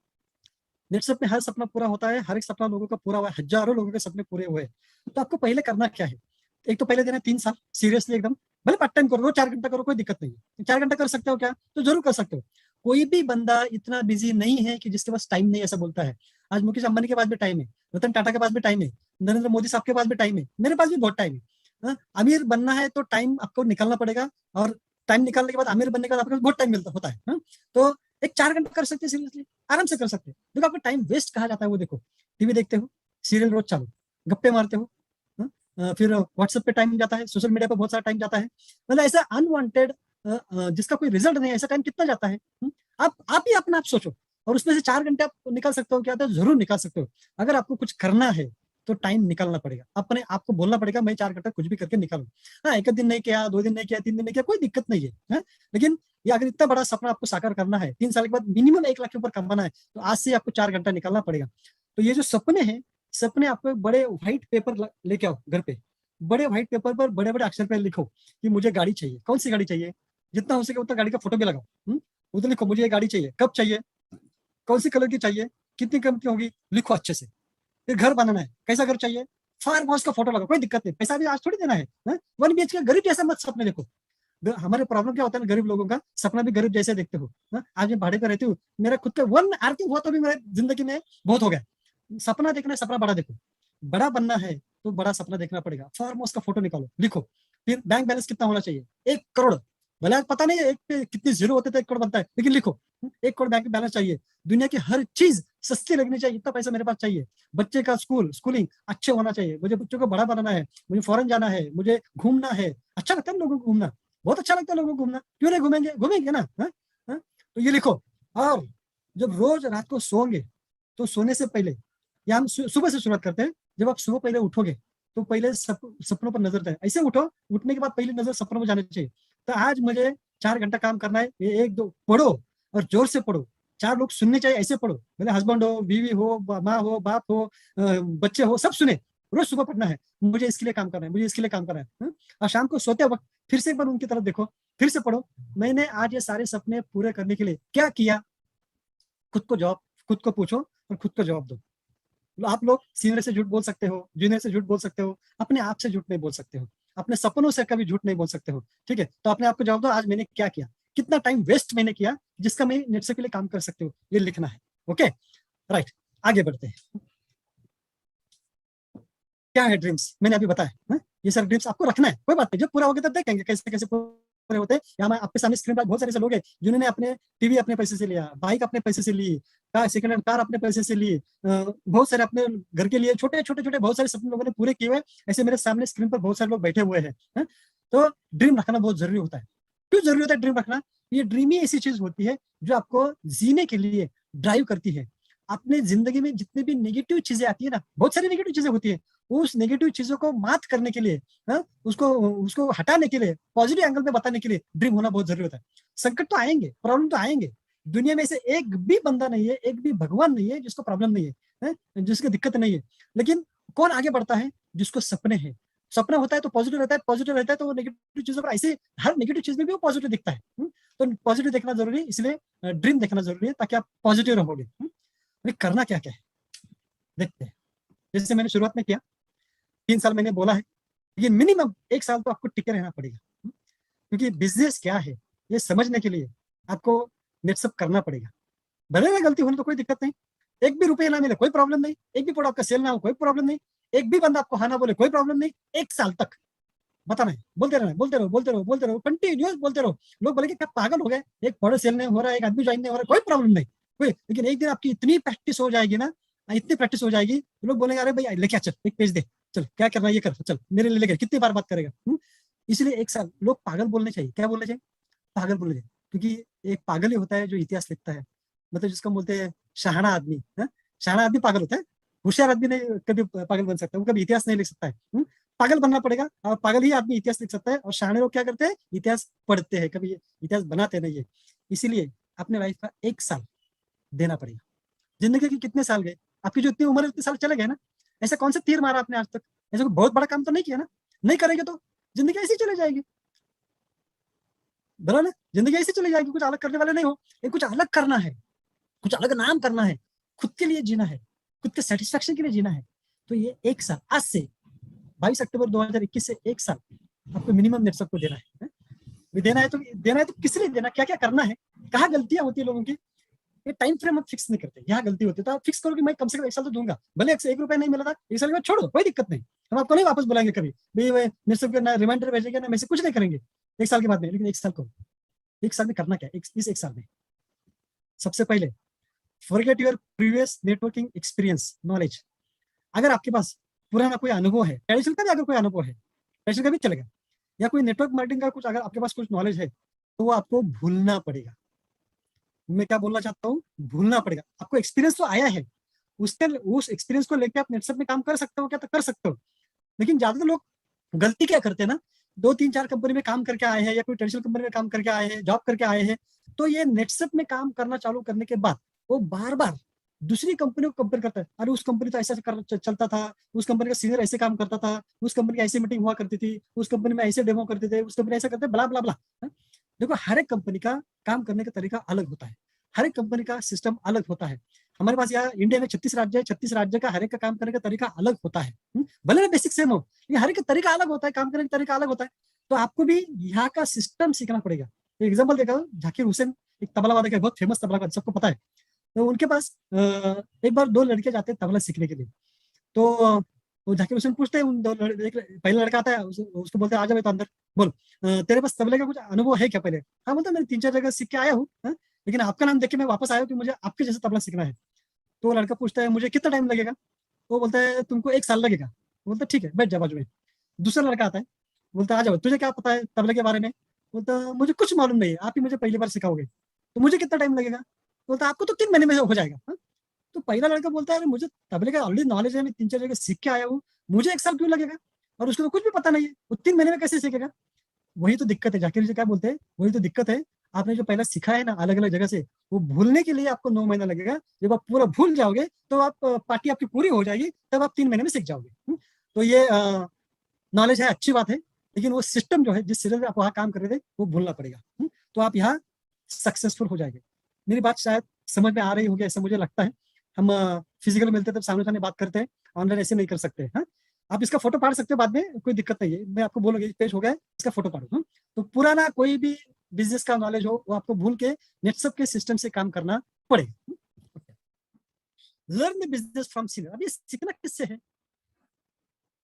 A: नेटसप में हर सपना पूरा होता है, हर एक सपना लोगों का पूरा हुआ है, हजारों लोगों के सपने पूरे हुए हैं। तो आपको पहले करना क्या है? एक तो पहले देना 3 साल सीरियसली एकदम, भले पार्ट टाइम करो, 4 घंटा करो, कोई दिक्कत नहीं है। 4 घंटा कर सकते हो क्या? तो जरूर कर सकते हो। कोई भी बंदा इतना बिजी नहीं है कि जिसके पास टाइम नहीं, ऐसा बोलता है। आज मुकेश अंबानी के पास भी टाइम है, रतन टाटा के पास भी टाइम है, नरेंद्र मोदी साहब के पास भी टाइम है, मेरे पास भी बहुत टाइम है। अमीर बनना है तो टाइम आपको निकालना पड़ेगा, और टाइम निकालने के बाद अमीर बनने के बाद आपके पास बहुत टाइम मिलता होता है। तो एक 4 घंटा कर सकते हैं सीरियसली, आराम से कर सकते हैं। देखो आपका टाइम वेस्ट कहा जाता है वो देखो, टीवी देखते हो, सीरियल रोज चालू, गप्पे मारते हो, फिर व्हाट्सएप पे टाइम जाता है, सोशल मीडिया पे बहुत सारा टाइम जाता है। मतलब ऐसा अनवांटेड जिसका कोई रिजल्ट नहीं है, ऐसा टाइम कितना जाता है? आप ही अपना आप सोचो। और उसमें से 4 घंटे आप निकाल सकते हो क्या? तो जरूर निकाल सकते हो। अगर आपको कुछ करना है तो टाइम निकालना पड़ेगा, अपने आपको बोलना पड़ेगा मैं 4 घंटा कुछ भी करके निकालू। हाँ, एक दिन नहीं किया, 2 दिन नहीं किया, 3 दिन नहीं किया, कोई दिक्कत नहीं है। लेकिन ये अगर इतना बड़ा सपना आपको साकार करना है, 3 साल के बाद मिनिमम 1 लाख के ऊपर कमाना है, तो आज से आपको 4 घंटा निकालना पड़ेगा। तो ये जो सपने हैं, सपने आपको एक बड़े व्हाइट पेपर लेके आओ घर पे। बड़े व्हाइट पेपर पर बड़े बड़े अक्षर पे लिखो कि मुझे गाड़ी चाहिए। कौन सी गाड़ी चाहिए? जितना हो सके उतना गाड़ी का फोटो भी लगाओ। उधर लिखो मुझे ये गाड़ी चाहिए, कब चाहिए, कौन सी कलर की चाहिए, कितनी कीमत होगी, लिखो अच्छे से। फिर घर बनाना है, कैसा घर चाहिए, फार्म हाउस का फोटो लगाओ, कोई दिक्कत नहीं, पैसा भी आज थोड़ी देना है। 1 BHK गरीब जैसा मत सपने देखो। हमारे प्रॉब्लम क्या होता है ना, गरीब लोगों का सपना भी गरीब जैसे देखते हो। आज मैं भाड़े पे रहती हूँ, मेरा खुद का 1 RK हुआ तो भी मेरे जिंदगी में बहुत हो गया। सपना देखना है, सपना बड़ा देखो। बड़ा बनना है तो बड़ा सपना देखना पड़ेगा। फार्म हाउस का फोटो निकालो, लिखो। फिर बैंक बैलेंस कितना होना चाहिए, 1 करोड़। भले आज पता नहीं एक पे कितनी जीरो होते थे 1 करोड़ बनता है, लेकिन लिखो 1 करोड़ बैंक बैलेंस चाहिए। दुनिया की हर चीज सस्ती लगनी चाहिए, इतना पैसा मेरे पास चाहिए। बच्चे का स्कूलिंग अच्छे होना चाहिए, मुझे बच्चों को बड़ा बनाना है, मुझे फॉरेन जाना है, मुझे घूमना है। अच्छा लगता है लोगों को घूमना, बहुत अच्छा लगता है लोगों को घूमना, क्यों नहीं घूमेंगे, घूमेंगे ना। तो ये लिखो। और जब रोज रात को सोओगे तो सोने से पहले, या हम सुबह से शुरुआत करते हैं। जब आप सुबह पहले उठोगे तो पहले सपनों पर नजर दें, ऐसे उठो, उठने के बाद पहली नजर सपनों में जानी चाहिए। तो आज मुझे 4 घंटा काम करना है, ये 1 2 पढ़ो और जोर से पढ़ो। 4 लोग सुनने चाहिए, ऐसे पढ़ो, भले हस्बैंड हो, बीवी हो, माँ हो, बाप हो, बच्चे हो, सब सुने। रोज सुबह पढ़ना है, मुझे इसके लिए काम करना है, मुझे इसके लिए काम करना है। और शाम को सोते वक्त फिर से एक बार उनकी तरफ देखो, फिर से पढ़ो, मैंने आज ये सारे सपने पूरे करने के लिए क्या किया। खुद को पूछो और खुद को जवाब दो। आप लोग सीनियर से झूठ बोल सकते हो, जूनियर से झूठ बोल सकते हो, अपने आप से झूठ नहीं बोल सकते हो, अपने सपनों से कभी झूठ नहीं बोल सकते हो। ठीक है, तो अपने आप को जवाब दो, आज मैंने क्या किया, कितना टाइम वेस्ट मैंने किया, जिसका मैं नेक्स्ट के लिए काम कर सकते हो, ये लिखना है। ओके, राइट, आगे बढ़ते हैं। क्या है ड्रीम्स, मैंने अभी बताया ये सारे ड्रीम्स आपको रखना है, कोई बात नहीं, जब पूरा हो गया तब देखेंगे कैसे कैसे पूरे होते हैं। यहाँ मैं आपके सामने स्क्रीन पर बहुत सारे ऐसे लोग हैं जिन्होंने अपने टीवी अपने पैसे से लिया, बाइक अपने पैसे से ली, कार सेकंड हैंड कार अपने पैसे से ली, बहुत सारे अपने घर के लिए छोटे छोटे छोटे बहुत सारे सपने लोगों ने पूरे किए हुए। ऐसे मेरे सामने स्क्रीन पर बहुत सारे लोग बैठे हुए हैं। तो ड्रीम रखना बहुत जरूरी होता है। क्यों जरूरी होता है ड्रीम रखना? ये ड्रीम ही ऐसी चीज होती है जो आपको जीने के लिए ड्राइव करती है। अपने जिंदगी में जितनी भी नेगेटिव चीजें आती है ना, बहुत सारी नेगेटिव चीजें होती है, उस नेगेटिव चीजों को मात करने के लिए, उसको उसको हटाने के लिए, पॉजिटिव एंगल में बताने के लिए ड्रीम होना बहुत जरूरी होता है। संकट तो आएंगे, प्रॉब्लम तो आएंगे, दुनिया में से एक भी बंदा नहीं है, एक भी भगवान नहीं है जिसको प्रॉब्लम नहीं है, जिसको दिक्कत नहीं है। लेकिन कौन आगे बढ़ता है? जिसको सपने हैं। सपना होता है तो पॉजिटिव रहता है, पॉजिटिव रहता है तो वो नेगेटिव चीजों पर ऐसे, हर नेगेटिव चीज में भी वो पॉजिटिव दिखता है। तो पॉजिटिव देखना जरूरी है, इसलिए ड्रीम देखना जरूरी है ताकि आप पॉजिटिव रहोगे। करना क्या क्या है देखते हैं। जैसे मैंने शुरुआत में किया, 3 साल मैंने बोला है, लेकिन मिनिमम 1 साल तो आपको टिके रहना पड़ेगा। क्योंकि बिजनेस क्या है ये समझने के लिए आपको नेटसअप करना पड़ेगा। भले ना गलती होने तो कोई दिक्कत नहीं, एक भी रुपये ना मिले कोई प्रॉब्लम नहीं, एक भी प्रोडक्ट आपका सेल ना हो कोई प्रॉब्लम नहीं, एक भी बंदा आपको हाँ ना बोले कोई प्रॉब्लम नहीं। 1 साल तक बताना है, बोलते रहना, बोलते रहो, बोलते रहो, बोलते रहो, कंटिन्यूस बोलते रहो। लोग बोले कि क्या पागल हो गए, एक प्रोडक्ट सेल नहीं हो रहा है, एक आदमी ज्वाइन नहीं हो रहा है, कोई प्रॉब्लम नहीं, कोई। लेकिन एक दिन आपकी इतनी प्रैक्टिस हो जाएगी ना, इतनी प्रैक्टिस हो जाएगी, लोग बोलेंगे अरे भाई लेके आ, चल एक पेज दे, चल क्या करना है ये कर, चल मेरे लिए लेके, कितनी बार बात करेगा। इसलिए 1 साल लोग पागल बोलने चाहिए, क्या बोलने चाहिए, पागल बोलने चाहिए। क्योंकि एक पागल ही होता है जो इतिहास लिखता है, मतलब जिसको बोलते हैं शहाना आदमी। शहाना आदमी पागल होता है, होशियार आदमी नहीं कभी पागल बन सकता, वो कभी इतिहास नहीं लिख सकता है। पागल बनना पड़ेगा, और पागल ही आदमी इतिहास लिख सकता है। और शहाने लोग क्या करते हैं, इतिहास पढ़ते हैं, कभी इतिहास बनाते नहीं है। इसीलिए अपने लाइफ का 1 साल देना पड़ेगा। जिंदगी के कितने साल गए, आपकी जो इतनी उम्र है उतने साल चले गए ना। ऐसा कौन सा तीर मारा आपने आज तक, ऐसा कोई बहुत बड़ा काम तो नहीं किया ना। नहीं करेंगे तो जिंदगी ऐसी चली जाएगी, बरा ना, जिंदगी ऐसी चली जाएगी। कुछ अलग करने वाले नहीं हो, ये कुछ अलग करना है, कुछ अलग नाम करना है, खुद के लिए जीना है, खुद के सेटिस्फेक्शन के लिए जीना है। तो ये 1 साल, आज से 22 अक्टूबर 2021 से 1 साल आपको मिनिमम नेट सबको देना है। देना है तो देना है, तो किस लिए देना, क्या क्या करना है, कहाँ गलतियां होती है लोगों की, ये टाइम फ्रेम आप फिक्स नहीं करते। यहाँ गलती होती है तो आप फिक्स करो कि मैं कम से कम 1 साल तो दूंगा, भले 1 रुपया नहीं मिला था, 1 साल के बाद छोड़ दो, कोई दिक्कत नहीं। हम आपको नहीं वापस बुलाएंगे कभी भी, मेरे से ना रिमाइंडर भेजेंगे ना मैसेज, कुछ नहीं करेंगे 1 साल के बाद में। लेकिन 1 साल को, 1 साल में करना क्या, इस 1 साल में सबसे पहले forget your previous networking experience knowledge. अगर आपके पास पुराना कोई अनुभव है, ट्रेडिशनल का भी अगर कोई अनुभव है, ट्रेडिशनल का भी चलेगा, या कोई नेटवर्क मार्केटिंग का कुछ अगर आपके पास कुछ नॉलेज है, तो वो आपको भूलना पड़ेगा। मैं क्या बोलना चाहता हूँ, भूलना पड़ेगा। आपको एक्सपीरियंस तो आया है, उसके उस एक्सपीरियंस को लेकर आप नेटवर्क में काम कर सकते हो क्या, तो कर सकते हो। लेकिन ज्यादातर लोग गलती क्या करते हैं ना, 2 3 4 कंपनी में काम करके आए हैं या कोई ट्रेडिशनल कंपनी में काम करके आए हैं, जॉब करके आए हैं, तो ये नेटसेप में काम करना चालू करने के बाद वो बार बार दूसरी कंपनी को कंपेयर करता है। अरे उस कंपनी तो ऐसा चलता था, उस कंपनी का सीनियर ऐसे काम करता था, उस कंपनी की ऐसी मीटिंग हुआ करती थी, उस कंपनी में ऐसे डेमो करते थे, उस कंपनी ऐसा करते, बला बला बला। देखो हर एक कंपनी का काम करने का तरीका अलग होता है, हर एक कंपनी का सिस्टम अलग होता है। हमारे पास यहाँ इंडिया में 36 राज्य है, 36 राज्य का हर एक का काम करने का तरीका अलग होता है। भले ना बेसिक सेम हो, लेकिन हर एक का तरीका अलग होता है, काम करने का तरीका अलग होता है। तो आपको भी यहाँ का सिस्टम सीखना पड़ेगा। एग्जाम्पल देखा, जाकिर हुसैन एक तबला वादक है, बहुत फेमस तबला वादक, सबको पता है। तो उनके पास एक बार 2 लड़के जाते हैं तबला सीखने के लिए। तो वो जाकिर हुसैन पूछते हैं उन एक पहला लड़का आता है, उसको बोलते हैं आ जा तो अंदर, बोल तेरे पास तबले का कुछ अनुभव है क्या पहले। हाँ बोलता मैंने 3 4 जगह सीख के आया हूँ, लेकिन आपका नाम देख के मैं वापस आया हूँ कि मुझे आपके जैसे तबला सीखना है। तो वो लड़का पूछता है मुझे कितना टाइम लगेगा। वो बोलता है तुमको 1 साल लगेगा। बोलता है ठीक है बैठ जा बाजू में। दूसरा लड़का आता है, बोलता है आ जाओ, तुझे क्या पता है तबले के बारे में। बोलता मुझे कुछ मालूम नहीं है, आप ही मुझे पहली बार सिखाओगे, तो मुझे कितना टाइम लगेगा। बोलता आपको तो 3 महीने में हो जाएगा। तो पहला लड़का बोलता है अरे मुझे तबले का ऑलरेडी नॉलेज है, मैं 3 4 जगह सीख के आया हूँ, मुझे 1 साल क्यों लगेगा, और उसको तो कुछ भी पता नहीं है, वो 3 महीने में कैसे सीखेगा। वही तो दिक्कत है, जाकिर जी क्या बोलते हैं, वही तो दिक्कत है। आपने जो पहला सीखा है ना अलग अलग जगह से, वो भूलने के लिए आपको 9 महीना लगेगा। जब आप पूरा भूल जाओगे तो आप पार्टी आपकी पूरी हो जाएगी, तब आप 3 महीने में सीख जाओगे। तो ये नॉलेज है, अच्छी बात है, लेकिन वो सिस्टम जो है जिस सिरे से आप वहाँ काम कर रहे थे वो भूलना पड़ेगा। तो आप यहाँ सक्सेसफुल हो जाएंगे। मेरी बात शायद समझ में आ रही होगी ऐसा मुझे लगता है। हम फिजिकल मिलते तब सामने सामने बात करते हैं, ऑनलाइन ऐसे नहीं कर सकते। हाँ, आप इसका फोटो पाड़ सकते हो बाद में, कोई दिक्कत नहीं है, मैं आपको बोलूंगी पेज हो गया है, इसका फोटो पाड़ो। तो पुराना कोई भी बिजनेस का नॉलेज हो वो आपको भूल के नेटसप के सिस्टम से काम करना पड़ेगा। Learn business from senior. अब ये सीखना किससे है,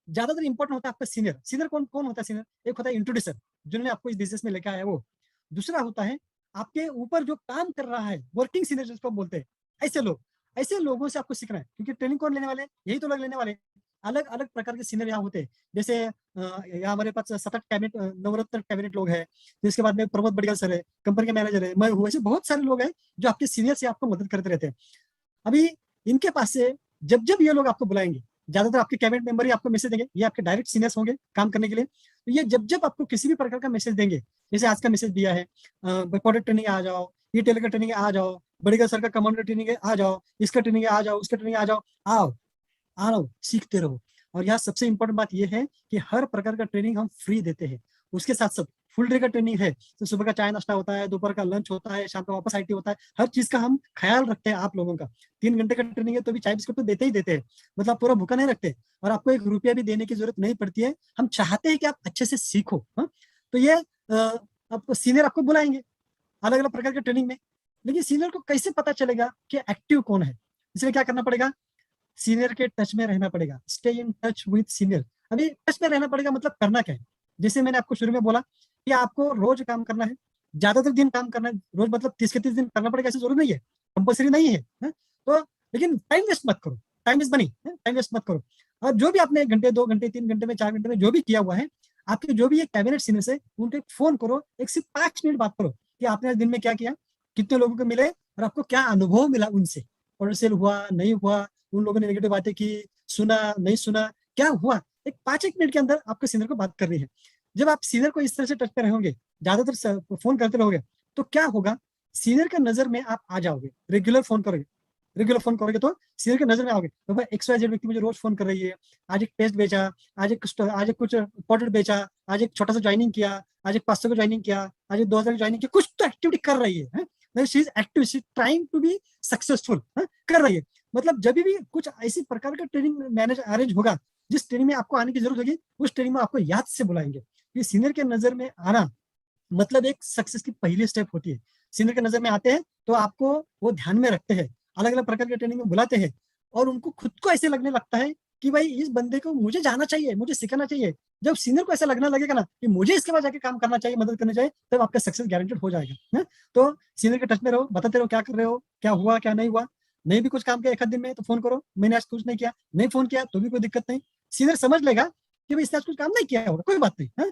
A: ज्यादातर इंपॉर्टेंट होता है आपका सीनियर। सीनियर कौन कौन होता है सीनियर, एक होता है इंट्रोड्यूसर जिन्होंने आपको इस बिजनेस में लेकर आया वो, दूसरा होता है आपके ऊपर जो काम कर रहा है वर्किंग सीनियर जिसको बोलते हैं, ऐसे लोग। ऐसे लोगों से आपको सीखना है, क्योंकि ट्रेनिंग कौन लेने वाले, यही तो लोग लेने वाले। अलग अलग प्रकार के सीनियर यहाँ होते हैं। जैसे यहाँ हमारे पास 7 8 कैबिनेट नवरत्न कैबिनेट लोग हैं, जिसके बाद में प्रमोद बड़िया सर है, कंपनी के मैनेजर है, मैं हूँ, ऐसे बहुत सारे लोग हैं जो आपके सीनियर से आपको मदद करते रहते हैं। अभी इनके पास से जब जब ये लोग आपको बुलाएंगे, ज्यादातर आपके कैबिनेट मेंबर ही आपको मैसेज देंगे, ये आपके डायरेक्ट सीनियर्स होंगे काम करने के लिए। तो ये जब जब आपको किसी भी प्रकार का मैसेज देंगे, जैसे आज का मैसेज दिया है प्रोडक्ट ट्रेनिंग आ जाओ, ये टेलर का ट्रेनिंग आ जाओ, बड़ेगा सर का कमांडर ट्रेनिंग है आ जाओ, इसका ट्रेनिंग आ जाओ, उसका ट्रेनिंग आ जाओ, आओ आओ सीखते रहो। और यहाँ सबसे इंपॉर्टेंट बात यह है कि हर प्रकार का ट्रेनिंग हम फ्री देते हैं। उसके साथ साथ फुल डे का ट्रेनिंग है, तो सुबह का चाय नाश्ता होता है, दोपहर का लंच होता है, शाम का वापस आईटी होता है, हर चीज का हम ख्याल रखते हैं आप लोगों का। 3 घंटे का ट्रेनिंग है तो भी चाय बिस्कुट तो देते ही देते हैं, मतलब पूरा भूखा नहीं रखते। और आपको 1 रुपया भी देने की जरूरत नहीं पड़ती है, हम चाहते हैं कि आप अच्छे से सीखो। तो ये आपको सीनियर आपको बुलाएंगे अलग अलग प्रकार के ट्रेनिंग में। लेकिन सीनियर को कैसे पता चलेगा कि एक्टिव कौन है, इसलिए क्या करना पड़ेगा, सीनियर के टच में रहना पड़ेगा, stay in touch with senior. अभी टच में रहना पड़ेगा मतलब करना क्या है, जैसे मैंने आपको शुरू में बोला कि आपको रोज काम करना है, ज्यादातर दिन काम करना है, रोज मतलब 30 के 30 दिन करना पड़ेगा, ऐसी जरूरत नहीं है, कंपल्सरी नहीं है। तो लेकिन टाइम वेस्ट मत करो, time is money, time waste मत करो। और जो भी आपने 1 घंटे 2 घंटे 3 घंटे में 4 घंटे में जो भी किया हुआ है, आपके जो भी ये कैबिनेट सीनियर से उनको एक फोन करो, एक सिर्फ 5 मिनट बात करो कि आपने आज दिन में क्या किया, कितने लोगों को मिले और आपको क्या अनुभव मिला उनसे, और सेल हुआ नहीं हुआ, उन लोगों ने नेगेटिव बातें की, सुना नहीं सुना, क्या हुआ। एक 5 1 मिनट के अंदर आपको सीनियर को बात करनी है। जब आप सीनियर को इस तरह से टच पे रहोगे, ज्यादातर फोन करते रहोगे, तो क्या होगा, सीनियर के नजर में आप आ जाओगे। रेगुलर फोन करोगे तो सीनियर के नजर में आओगे, तो भाई XYZ व्यक्ति मुझे रोज फोन कर रही है, आज एक पेस्ट बेचा, आज एक कुछ प्रोडक्ट बेचा, आज एक छोटा सा ज्वाइनिंग किया, आज एक 500 का ज्वाइनिंग किया, आज एक 2000 की ज्वाइनिंग किया, कुछ तो एक्टिविटी कर रही है। She is active, she trying to be successful, कर रही है। मतलब जब भी कुछ ऐसी प्रकार का ट्रेनिंग मैनेज अरेंज होगा, जिस ट्रेनिंग में आपको आने की जरूरत होगी, उस ट्रेनिंग में आपको याद से बुलाएंगे। ये सीनियर के नजर में आना मतलब एक सक्सेस की पहली स्टेप होती है। सीनियर के नजर में आते हैं तो आपको वो ध्यान में रखते हैं, अलग अलग प्रकार के ट्रेनिंग में बुलाते हैं, और उनको खुद को ऐसे लगने लगता है कि भाई इस बंदे को मुझे जाना चाहिए, मुझे सिखाना चाहिए। जब सीनियर को ऐसा लगने लगेगा ना कि मुझे इसके बाद जाके काम करना चाहिए, मदद करनी चाहिए, तब आपका सक्सेस गारंटेड हो जाएगा। तो सीनियर के टच में रहो, बताते रहो क्या कर रहे हो, क्या हुआ क्या नहीं हुआ। नहीं भी कुछ काम किया 1 आध दिन में तो फोन करो, मैंने आज कुछ नहीं किया, नहीं फोन किया तो भी कोई दिक्कत नहीं, सीनियर समझ लेगा कि भाई इसने आज कुछ काम नहीं किया होगा, कोई बात नहीं है,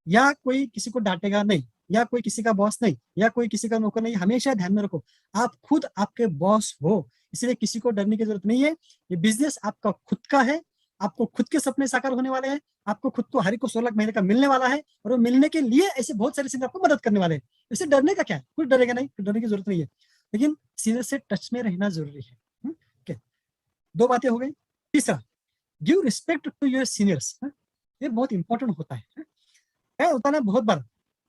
A: या कोई किसी को डांटेगा नहीं, या कोई किसी का बॉस नहीं, या कोई किसी का नौकर नहीं। हमेशा ध्यान में रखो आप खुद आपके बॉस हो, इसलिए किसी को डरने की जरूरत नहीं है। ये बिजनेस आपका खुद का है, आपको खुद के सपने साकार होने वाले हैं, आपको खुद को हर एक को 16 महीने का मिलने वाला है, और वो मिलने के लिए ऐसे बहुत सारे सीनियर आपको मदद करने वाले हैं। इससे डरने का क्या है, कुछ डरेगा नहीं, डरने की जरूरत नहीं है, लेकिन सीनियर से टच में रहना जरूरी है। okay? 2 बातें हो गई। तीसरा, give respect to your seniors. ये बहुत इंपॉर्टेंट होता है। क्या होता है ना, बहुत बार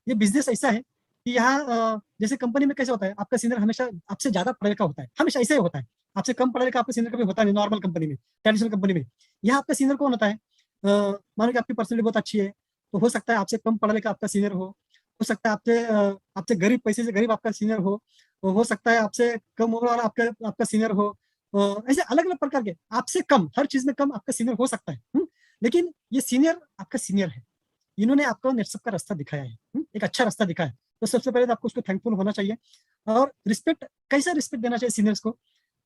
A: ये बिजनेस ऐसा है कि यहाँ जैसे कंपनी में कैसे होता है, आपका सीनियर हमेशा आपसे ज्यादा पढ़ा लिखा होता है, हमेशा ऐसे ही होता है। आपसे कम पढ़ा लिखा आपका सीनियर कभी होता नहीं नॉर्मल कंपनी में, ट्रेडिशनल कंपनी में। यहाँ आपका सीनियर कौन होता है, मानो कि आपकी पर्सनैलिटी बहुत अच्छी है, तो हो सकता है आपसे कम पढ़ा लिखा आपका सीनियर हो सकता है आपसे आपसे गरीब, पैसे से गरीब आपका सीनियर हो सकता है आपसे कम उम्र वाला आपका आपका सीनियर हो, ऐसे अलग अलग प्रकार के, आपसे कम, हर चीज में कम आपका सीनियर हो सकता है। लेकिन ये सीनियर आपका सीनियर है, इन्होंने आपको नेटसप का रास्ता दिखाया है, एक अच्छा रास्ता दिखाया है, तो सबसे पहले तो आपको उसको थैंकफुल होना चाहिए। और रिस्पेक्ट, कैसा रिस्पेक्ट देना चाहिए सीनियर्स को,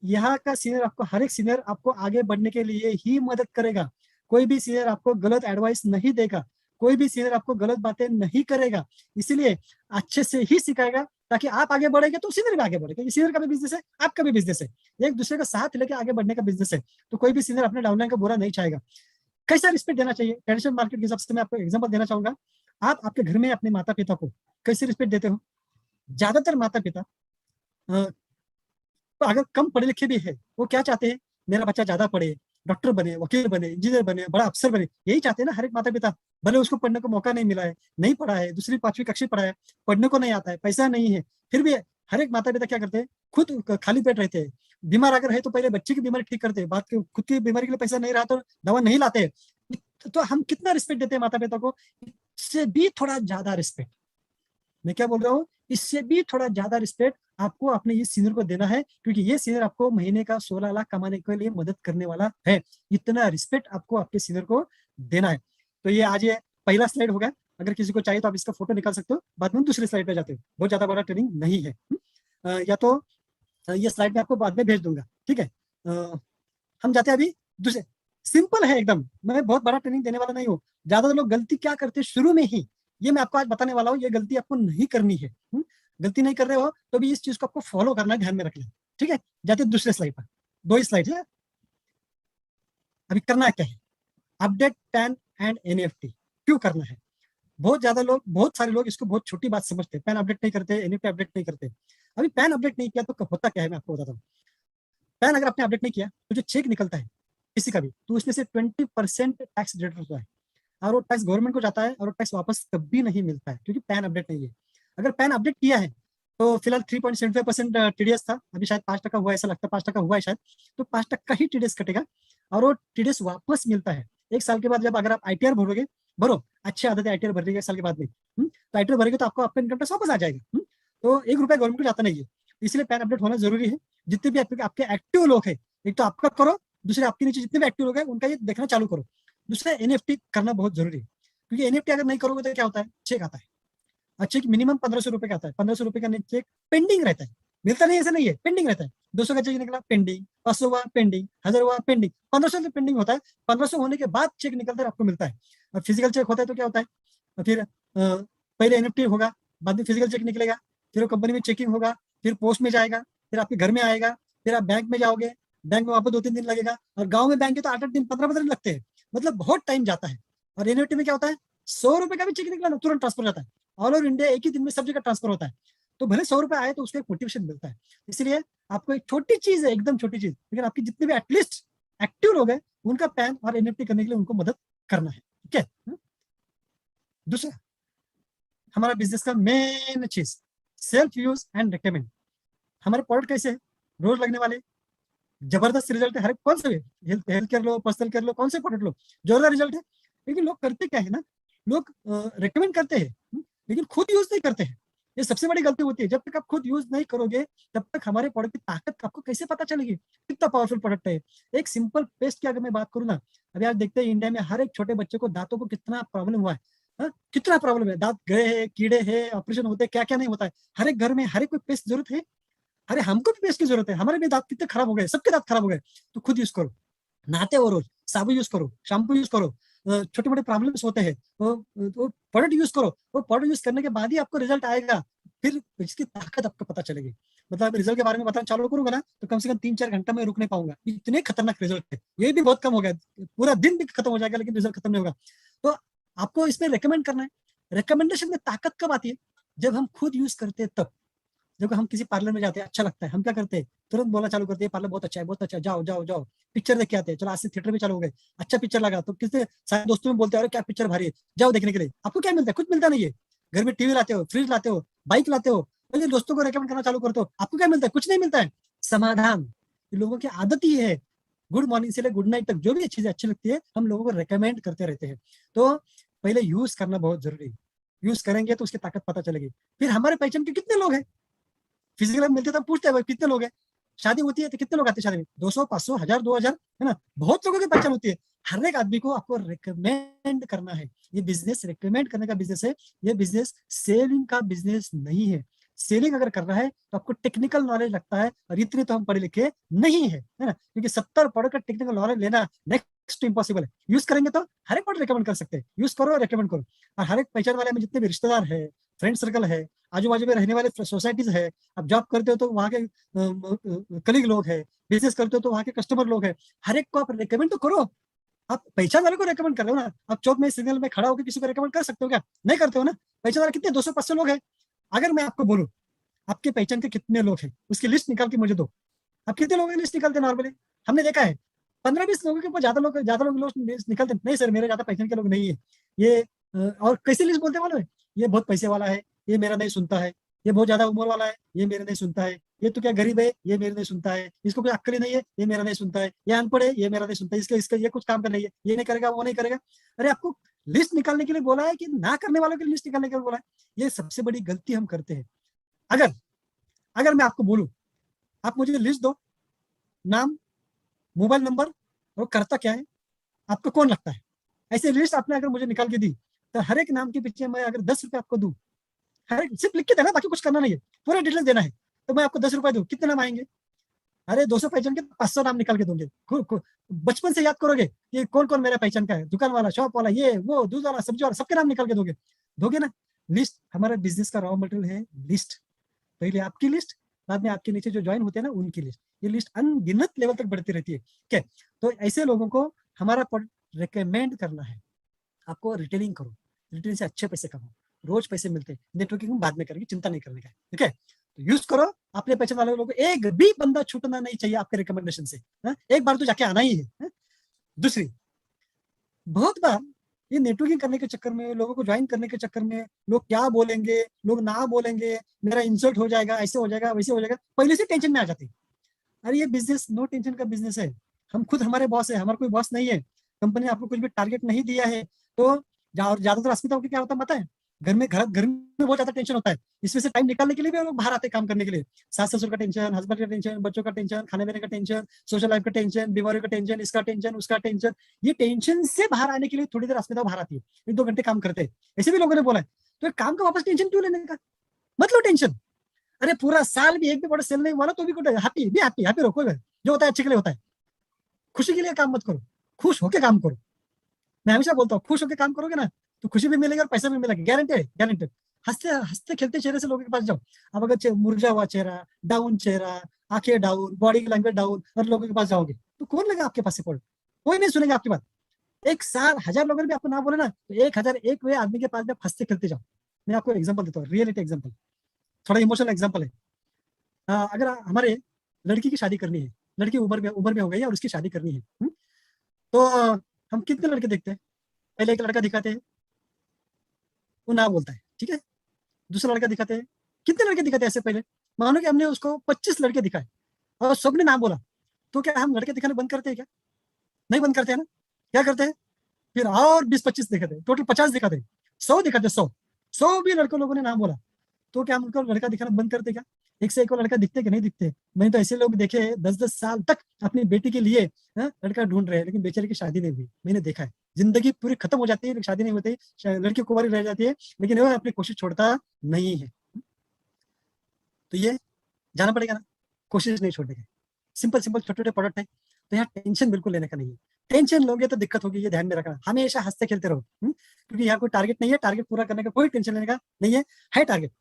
A: यहाँ का सीनियर आपको, हर एक सीनियर आपको आगे बढ़ने के लिए ही मदद करेगा। कोई भी सीनियर आपको गलत एडवाइस नहीं देगा, कोई भी सीनियर आपको गलत बातें नहीं करेगा, इसीलिए अच्छे से ही सिखाएगा, ताकि आप आगे बढ़ेंगे तो सीनियर भी आगे बढ़ेगा। सीनियर का भी बिजनेस है, आपका भी बिजनेस है, एक दूसरे का साथ लेके आगे बढ़ने का बिजनेस है, तो कोई भी सीनियर अपने डाउनलाइन का बुरा नहीं चाहेगा। कैसा रिस्पेक्ट देना चाहिए ट्रेडिशनल मार्केट के हिसाब से, मैं आपको एग्जांपल देना चाहूंगा। आप आपके घर में अपने माता पिता को कैसे रिस्पेक्ट देते हो? ज्यादातर माता पिता तो अगर कम पढ़े लिखे भी है, वो क्या चाहते हैं, मेरा बच्चा ज्यादा पढ़े, डॉक्टर बने, वकील बने, इंजीनियर बने, बड़ा अफसर बने, यही चाहते हैं ना हर एक माता पिता। भले उसको पढ़ने को मौका नहीं मिला है, नहीं पढ़ा है, दूसरी पांचवी कक्षा पढ़ा है, पढ़ने को नहीं आता है, पैसा नहीं है, फिर भी हर एक माता पिता क्या करते हैं, खुद खाली पेट रहते हैं। बीमार अगर है तो पहले बच्चे की बीमारी ठीक करते हैं, बात खुद की बीमारी के लिए पैसा नहीं रहा तो दवा नहीं लाते। तो हम कितना रिस्पेक्ट देते हैं माता पिता को, इससे भी थोड़ा ज्यादा रिस्पेक्ट, मैं क्या बोल रहा हूँ, इससे भी थोड़ा ज्यादा रिस्पेक्ट आपको अपने ये सीनियर को देना है, क्योंकि ये सीनियर आपको महीने का 16 लाख कमाने के लिए मदद करने वाला है। इतना रिस्पेक्ट आपको आपके सीनियर को देना है। तो ये आज ये पहला स्लाइड होगा, अगर किसी को चाहिए तो आप इसका फोटो निकाल सकते हो, बाद में दूसरी स्लाइड पे जाते हो, बहुत ज्यादा बड़ा ट्रेनिंग नहीं है। या तो ये स्लाइड में आपको बाद में भेज दूंगा, ठीक है। हम जाते हैं अभी दूसरे, सिंपल है एकदम, मैं बहुत बड़ा ट्रेनिंग देने वाला नहीं हूँ। ज्यादा लोग गलती क्या करते हैं शुरू में ही, ये मैं आपको आज बताने वाला हूँ, ये गलती आपको नहीं करनी है। गलती नहीं कर रहे हो तो भी इस चीज को आपको फॉलो करना है, ध्यान में रख लें, ठीक है। जाते दूसरे स्लाइड पर, 2 ही स्लाइड है। अभी करना क्या है, अपडेट पैन एंड एनईएफटी क्यों करना है। बहुत ज्यादा लोग, बहुत सारे लोग इसको बहुत छोटी बात समझते हैं, पैन अपडेट नहीं करते, एनईएफटी अपडेट नहीं करते। अभी पैन अपडेट नहीं किया तो होता क्या है, मैं आपको बताता हूँ। पैन अगर आपने अपडेट नहीं किया तो जो चेक निकलता है किसी का भी, तो उसमें से 20% टैक्स डिडक्ट होता है, और वो टैक्स गवर्नमेंट को जाता है, और वो टैक्स वापस कभी नहीं मिलता है, क्योंकि पैन अपडेट नहीं है। अगर पैन अपडेट किया है तो फिलहाल 3.75% टीडीएस था, अभी शायद 5% हुआ, ऐसा लगता है 5% हुआ है शायद, तो 5% ही टीडीएस कटेगा, और वो टीडीएस वापस मिलता है 1 साल के बाद। जब अगर आप आईटीआर भरोगे, भरो, अच्छी आदत है आईटीआर भरने के 1 साल के बाद में, तो आईटीआर भरेंगे तो आपको आपका इनकम टैक्स वापस आ जाएगा। तो 1 रुपया गवर्नमेंट को जाता नहीं है, इसलिए पैन अपडेट होना जरूरी है। जितने भी आपके एक्टिव लोग हैं, एक तो आपका करो, दूसरे आपके नीचे जितने भी एक्टिव लोग हैं उनका ये देखना चालू करो। दूसरा, एनईएफटी करना बहुत जरूरी है, क्योंकि एनईएफटी अगर नहीं करोगे तो क्या होता है, चेक आता है, और चेक मिनिमम 1500 रुपए का आता है, 1500 रुपए का चेक पेंडिंग रहता है, मिलता नहीं, ऐसा नहीं है, पेंडिंग रहता है। 200 का चेक निकला पेंडिंग, 500 हुआ पेंडिंग, 1000 हुआ पेंडिंग, 1500 तो पेंडिंग होता है। 1500 होने के बाद चेक निकलता है, आपको मिलता है। और फिजिकल चेक होता है तो क्या होता है, फिर पहले एनईएफटी होगा, बाद में फिजिकल चेक निकलेगा, फिर वो कंपनी में चेकिंग होगा, फिर पोस्ट में जाएगा, फिर आपके घर में आएगा, फिर आप बैंक में जाओगे, बैंक में वहां पर 2-3 दिन लगेगा, और गाँव में बैंक के तो 8-8 दिन, 15-15 दिन लगते हैं, मतलब बहुत टाइम जाता है। और एनईएफटी में क्या होता है, 100 रुपए का भी चेक निकला ना, तुरंत ट्रांसफर जाता है, ऑल ओवर इंडिया एक ही दिन में सब जगह ट्रांसफर होता है। तो भले 100 रुपए आए तो उसका एक मोटिवेशन मिलता है। इसलिए आपको एक छोटी चीज है, एकदम छोटी चीज, लेकिन आपकी जितने भी एटलीस्ट एक्टिव लोग हैं उनका पैन और एनईएफटी करने के लिए उनको मदद करना है, ठीक है। दूसरा, हमारा बिजनेस का मेन चीज, सेल्फ यूज एंड रिकमेंड। हमारे प्रोडक्ट कैसे है, रोज लगने वाले, जबरदस्त रिजल्ट है, हर कौन से हेल्थ केयर लो, पर्सनल केयर लो, कौन से प्रोडक्ट लो, जोरदार रिजल्ट है। लेकिन लोग करते क्या है ना, लोग रिकमेंड करते हैं, लेकिन खुद यूज नहीं करते हैं। ये सबसे बड़ी गलती होती है। जब तक आप खुद यूज नहीं करोगे तब तक हमारे प्रोडक्ट की ताकत आपको कैसे पता चलेगी, कितना पावरफुल प्रोडक्ट है। एक सिंपल पेस्ट की अगर मैं बात करूँ ना, अभी आज देखते हैं इंडिया में हर एक छोटे बच्चे को दांतों को कितना प्रॉब्लम हुआ है, कितना प्रॉब्लम है, दांत गए हैं, कीड़े हैं, ऑपरेशन होते हैं, क्या क्या नहीं होता है। हर एक घर में हर एक कोई पेस्ट जरूरत है। अरे हमको भी पेस्ट की जरूरत है, हमारे भी दांत कितने खराब हो गए, सबके दांत खराब हो गए, तो खुद यूज करो। नहाते हो रोज, साबुन यूज करो, शैम्पू यूज करो, छोटे मोटे प्रॉब्लम्स होते हैं वो प्रोडक्ट यूज करो, वो प्रोडक्ट यूज करने के बाद ही आपको रिजल्ट आएगा, फिर इसकी ताकत आपको पता चलेगी। मतलब रिजल्ट के बारे में बताना चालू करूंगा ना तो कम से कम 3-4 घंटा में रुक नहीं पाऊंगा, इतने खतरनाक रिजल्ट है। ये भी बहुत कम हो गया, पूरा दिन भी खत्म हो जाएगा लेकिन रिजल्ट खत्म नहीं होगा। तो आपको इसमें रिकमेंड करना है। रिकमेंडेशन में ताकत कब आती है? जब हम खुद यूज करते हैं तब। जब हम किसी पार्लर में जाते हैं, अच्छा लगता है, हम क्या करते हैं, तुरंत बोलना चालू करते हैं पार्लर बहुत अच्छा है, बहुत अच्छा है, जाओ जाओ जाओ। पिक्चर देख के आते हैं, चलो आज से थिएटर में चालू हो गए, अच्छा पिक्चर लगा तो किसने सारे दोस्तों में बोलते हैं अरे क्या पिक्चर भारी है, जाओ देखने के लिए। आपको क्या मिलता है? कुछ मिलता नहीं है। घर में टीवी लाते हो, फ्रिज लाते हो, बाइक लाते हो, तो दोस्तों को रेकमेंड करना चालू करते हो, आपको क्या मिलता है? कुछ नहीं मिलता है। समाधान। लोगों की आदत ही है, गुड मॉर्निंग से लेकर गुड नाइट तक जो भी चीजें अच्छी लगती है हम लोगों को रेकमेंड करते रहते हैं। तो पहले यूज करना बहुत जरूरी है। यूज करेंगे तो उसकी ताकत पता चलेगी। फिर हमारे पहचान के कितने लोग हैं, फिजिकल मिलते तो पूछते हैं भाई कितने लोग हैं, शादी होती है तो कितने लोग आते हैं शादी में, 200 500 1000 2000, है ना, बहुत लोगों की पहचान होती है। हर एक आदमी को आपको रिकमेंड करना है। ये बिजनेस रिकमेंड करने का बिजनेस है, ये बिजनेस सेलिंग का बिजनेस नहीं है। सेलिंग अगर करना है तो आपको टेक्निकल नॉलेज लगता है, और इतने तो हम पढ़े लिखे नहीं है ना, क्योंकि 70 पढ़ कर टेक्निकल नॉलेज लेना नेक्स्ट टू इम्पॉसिबल है। यूज करेंगे तो हर एक पढ़ रिकमेंड कर सकते हैं, यूज करो रिकमेंड करो। और हर एक पहचान वाले में जितने भी रिश्तेदार है, फ्रेंड सर्कल है, आजू बाजू में रहने वाले सोसाइटीज है, आप जॉब करते हो तो वहाँ के कलीग लोग हैं, बिजनेस करते हो तो वहाँ के कस्टमर लोग हैं, हर एक को आप रिकमेंड तो करो। आप पहचान वाले को रेकमेंड कर रहे हो ना, आप चौक में सिग्नल में खड़ा होकर किसी को रेकमेंड कर सकते हो क्या? नहीं करते हो ना। पहचान वाले कितने 200 500 लोग हैं। अगर मैं आपको बोलूं आपके पहचान के कितने लोग हैं उसकी लिस्ट निकाल के मुझे दो, आप कितने लोगों की लिस्ट निकालते हैं नॉर्मली? हमने देखा है 15-20 लोगों के ऊपर ज्यादा लोग लिस्ट निकलते नहीं सर, मेरे ज्यादा पहचान के लोग नहीं है ये। और कैसी लिस्ट बोलते मालूम है? ये बहुत पैसे वाला है, ये मेरा नहीं सुनता है, ये बहुत ज्यादा उम्र वाला है, ये मेरे नहीं सुनता है, ये तो क्या गरीब है, ये मेरे नहीं सुनता है, इसको कोई अक्ल ही नहीं है, ये मेरा नहीं सुनता है, ये अनपढ़ है, ये मेरा नहीं सुनता है, इसका इसका ये कुछ काम का नहीं है, ये नहीं करेगा वो नहीं करेगा। अरे आपको लिस्ट निकालने के लिए बोला है कि ना करने वालों की लिस्ट निकालने के लिए बोला है? ये सबसे बड़ी गलती हम करते हैं। अगर अगर मैं आपको बोलूं आप मुझे लिस्ट दो, नाम, मोबाइल नंबर और करता क्या है, आपको कौन लगता है? ऐसे लिस्ट आपने अगर मुझे निकाल के दी तो हर एक नाम के पीछे मैं अगर 10 रुपए आपको दूं, हर एक सिर्फ लिख के देना, बाकी कुछ करना नहीं है, पूरा डिटेल्स देना है, तो मैं आपको 10 रुपए दूं, कितने नाम आएंगे? अरे 200 पहचान के 500 नाम निकाल के दूंगे। बचपन से याद करोगे कि कौन कौन मेरा पहचान का है, दुकान वाला, शॉप वाला, ये वो, दूध वाला, सब्जी वाला, सबके नाम निकाल के दोगे? दोगे ना। लिस्ट हमारा बिजनेस का रॉ मटेरियल है। लिस्ट पहले आपकी लिस्ट, बाद में आपके नीचे जो ज्वाइन होते हैं ना उनकी लिस्ट। ये लिस्ट अनगिनत लेवल तक बढ़ती रहती है। ठीक है, तो ऐसे लोगों को हमारा रिकमेंड करना है। आपको रिटेलिंग करो, रिटेलिंग से अच्छे पैसे कमाओ, रोज पैसे मिलते हैं। नेटवर्किंग हम बाद में करेंगे, चिंता नहीं करने का है। ठीक है, तो यूज करो। अपने पहचान वाले लोगों को एक भी बंदा छूटना नहीं चाहिए आपके रिकमेंडेशन से। एक बार तो जाके आना ही है। दूसरी, बहुत बार ये नेटवर्किंग करने के चक्कर में, लोगों को ज्वाइन करने के चक्कर में, लोग क्या बोलेंगे, लोग ना बोलेंगे, मेरा इंसल्ट हो जाएगा, ऐसे हो जाएगा, वैसे हो जाएगा, पहले से टेंशन में आ जाती है। अरे ये बिजनेस नो टेंशन का बिजनेस है। हम खुद हमारे बॉस है, हमारा कोई बॉस नहीं है। कंपनी ने आपको कुछ भी टारगेट नहीं दिया है तो ज्यादातर अस्मिता को क्या होता है पता है? घर में बहुत ज्यादा टेंशन होता है। इसमें से टाइम निकालने के लिए भी लोग बाहर आते हैं काम करने के लिए। सास ससुर का टेंशन, हस्बैंड का टेंशन, बच्चों का टेंशन, खाने पीने का टेंशन, सोशल लाइफ का टेंशन, बीमारी का टेंशन, इसका टेंशन, उसका टेंशन। ये टेंशन से बाहर आने के लिए थोड़ी देर अस्मिता बाहर आती है, 1-2 घंटे काम करते हैं। ऐसे भी लोगों ने बोला है। तो काम का वापस टेंशन क्यों लेने का? मत लो टेंशन। अरे पूरा साल भी एक भी बड़ा सेल नहीं हुआ ना तो भी हैप्पी भी हैप्पी हैप्पी रहो, कोई जो होता है अच्छे के लिए होता है। खुशी के लिए काम मत करो, खुश होकर काम करो। मैं हमेशा बोलता हूँ खुश होकर काम करोगे ना तो खुशी भी मिलेगी और पैसा भी मिलेगा, गारंटेड गारंटेड। हंसते हंसते खेलते चेहरे से लोगों के पास जाओ। अब अगर मुरझा हुआ चेहरा, डाउन चेहरा, आंखें डाउन, बॉडी की लैंग्वेज डाउन, और लोगों के पास जाओगे तो कौन लेगा आपके पास सपोर्ट? कोई नहीं सुनेगा आपकी बात। एक साल 1000 लोगों ने भी आपको ना बोले ना तो 1001 वे आदमी के पास जब हंसते खेलते जाओ। मैं आपको एग्जाम्पल देता हूँ, रियलिटी एग्जाम्पल, थोड़ा इमोशनल एग्जाम्पल है। अगर हमारे लड़की की शादी करनी है, लड़की उम्र में हो गई है और उसकी शादी करनी है, तो हम कितने लड़के देखते हैं? पहले एक लड़का दिखाते हैं, वो ना बोलता है, ठीक है। दूसरा लड़का दिखाते हैं, कितने लड़के दिखाते हैं ऐसे पहले? मानो कि हमने उसको 25 लड़के दिखाए और सबने ना बोला, तो क्या हम लड़के दिखाने बंद करते हैं क्या? नहीं बंद करते हैं ना। क्या करते हैं? फिर और 20-25 दिखाते हैं, टोटल 50 दिखाते हैं, 100 दिखाते हैं, 100 भी लड़कों लोगों ने ना बोला, तो क्या हम उनको लड़का दिखाना बंद करते क्या? एक से एक वो लड़का दिखते कि नहीं दिखते? मैंने तो ऐसे लोग देखे 10-10 साल तक अपनी बेटी के लिए लड़का ढूंढ रहे हैं, लेकिन बेचारे की शादी नहीं हुई। मैंने देखा है, जिंदगी पूरी खत्म हो जाती है लेकिन शादी नहीं होती, लड़की कुंवारी रह जाती है, लेकिन वो अपनी कोशिश छोड़ता नहीं है। तो ये जाना पड़ेगा ना, कोशिश नहीं छोड़ने के। सिंपल सिंपल छोटे छोटे प्रोडक्ट है। तो यहाँ टेंशन बिल्कुल लेने का नहीं है। टेंशन लोगे तो दिक्कत होगी, ये ध्यान में रखना। हमेशा हंसते खेलते रहो, क्योंकि यहाँ कोई टारगेट नहीं है, टारगेट पूरा करने का कोई टेंशन लेने का नहीं है टारगेट।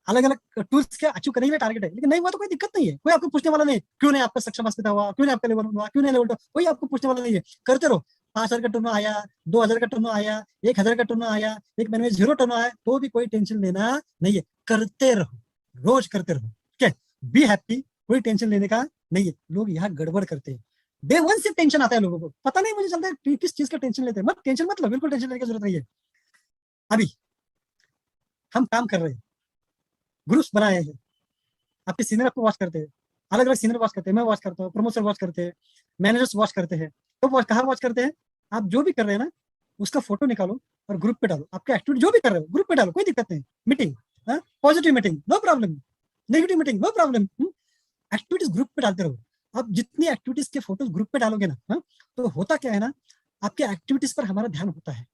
A: अलग अलग टूल्स के अचीव करने के लिए टारगेट है, लेकिन नहीं हुआ तो कोई दिक्कत नहीं है। कोई आपको पूछने वाला नहीं क्यों नहीं आपका सक्षम अस्मिता हुआ, क्यों नहीं आपका लेवल हुआ, क्यों नहीं लेवल, कोई आपको पूछने वाला नहीं है। करते रहो। 5,000 का टर्न आया, 2,000 का टर्न आया, 1,000 का टर्न आया, एक महीने में 0 टर्न आया, तो भी कोई टेंशन लेना नहीं है। करते रहो, रोज करते रहो, ठीक है। बी हैप्पी, कोई टेंशन लेने का नहीं है। लोग यहाँ गड़बड़ करते हैं। डे 1 से टेंशन आता है लोगों को, पता नहीं मुझे चलता है किस चीज का टेंशन लेते हैं। मत टेंशन मत लो, बिल्कुल टेंशन लेने की जरूरत नहीं है। अभी हम काम कर रहे हैं, ग्रुप्स बनाए हैं, आपके सीनियर आपको वॉच करते हैं, अलग अलग सीनियर वॉच करते हैं, मैं वॉच करता हूँ, प्रमोटर वॉच करते हैं, मैनेजर्स वॉच करते हैं। तो वॉच कहाँ वॉच करते हैं? आप जो भी कर रहे हैं ना, उसका फोटो निकालो और ग्रुप पे डालो। आपके एक्टिविटी जो भी कर रहे हो ग्रुप पे डालो, कोई दिक्कत नहीं। Meeting, positive meeting no problem, negative meeting no problem, activities group पे डालते रहो। अब जितनी एक्टिविटीज के फोटोज ग्रुप पे डालोगे ना, तो होता क्या है ना, आपके एक्टिविटीज पर हमारा ध्यान होता है।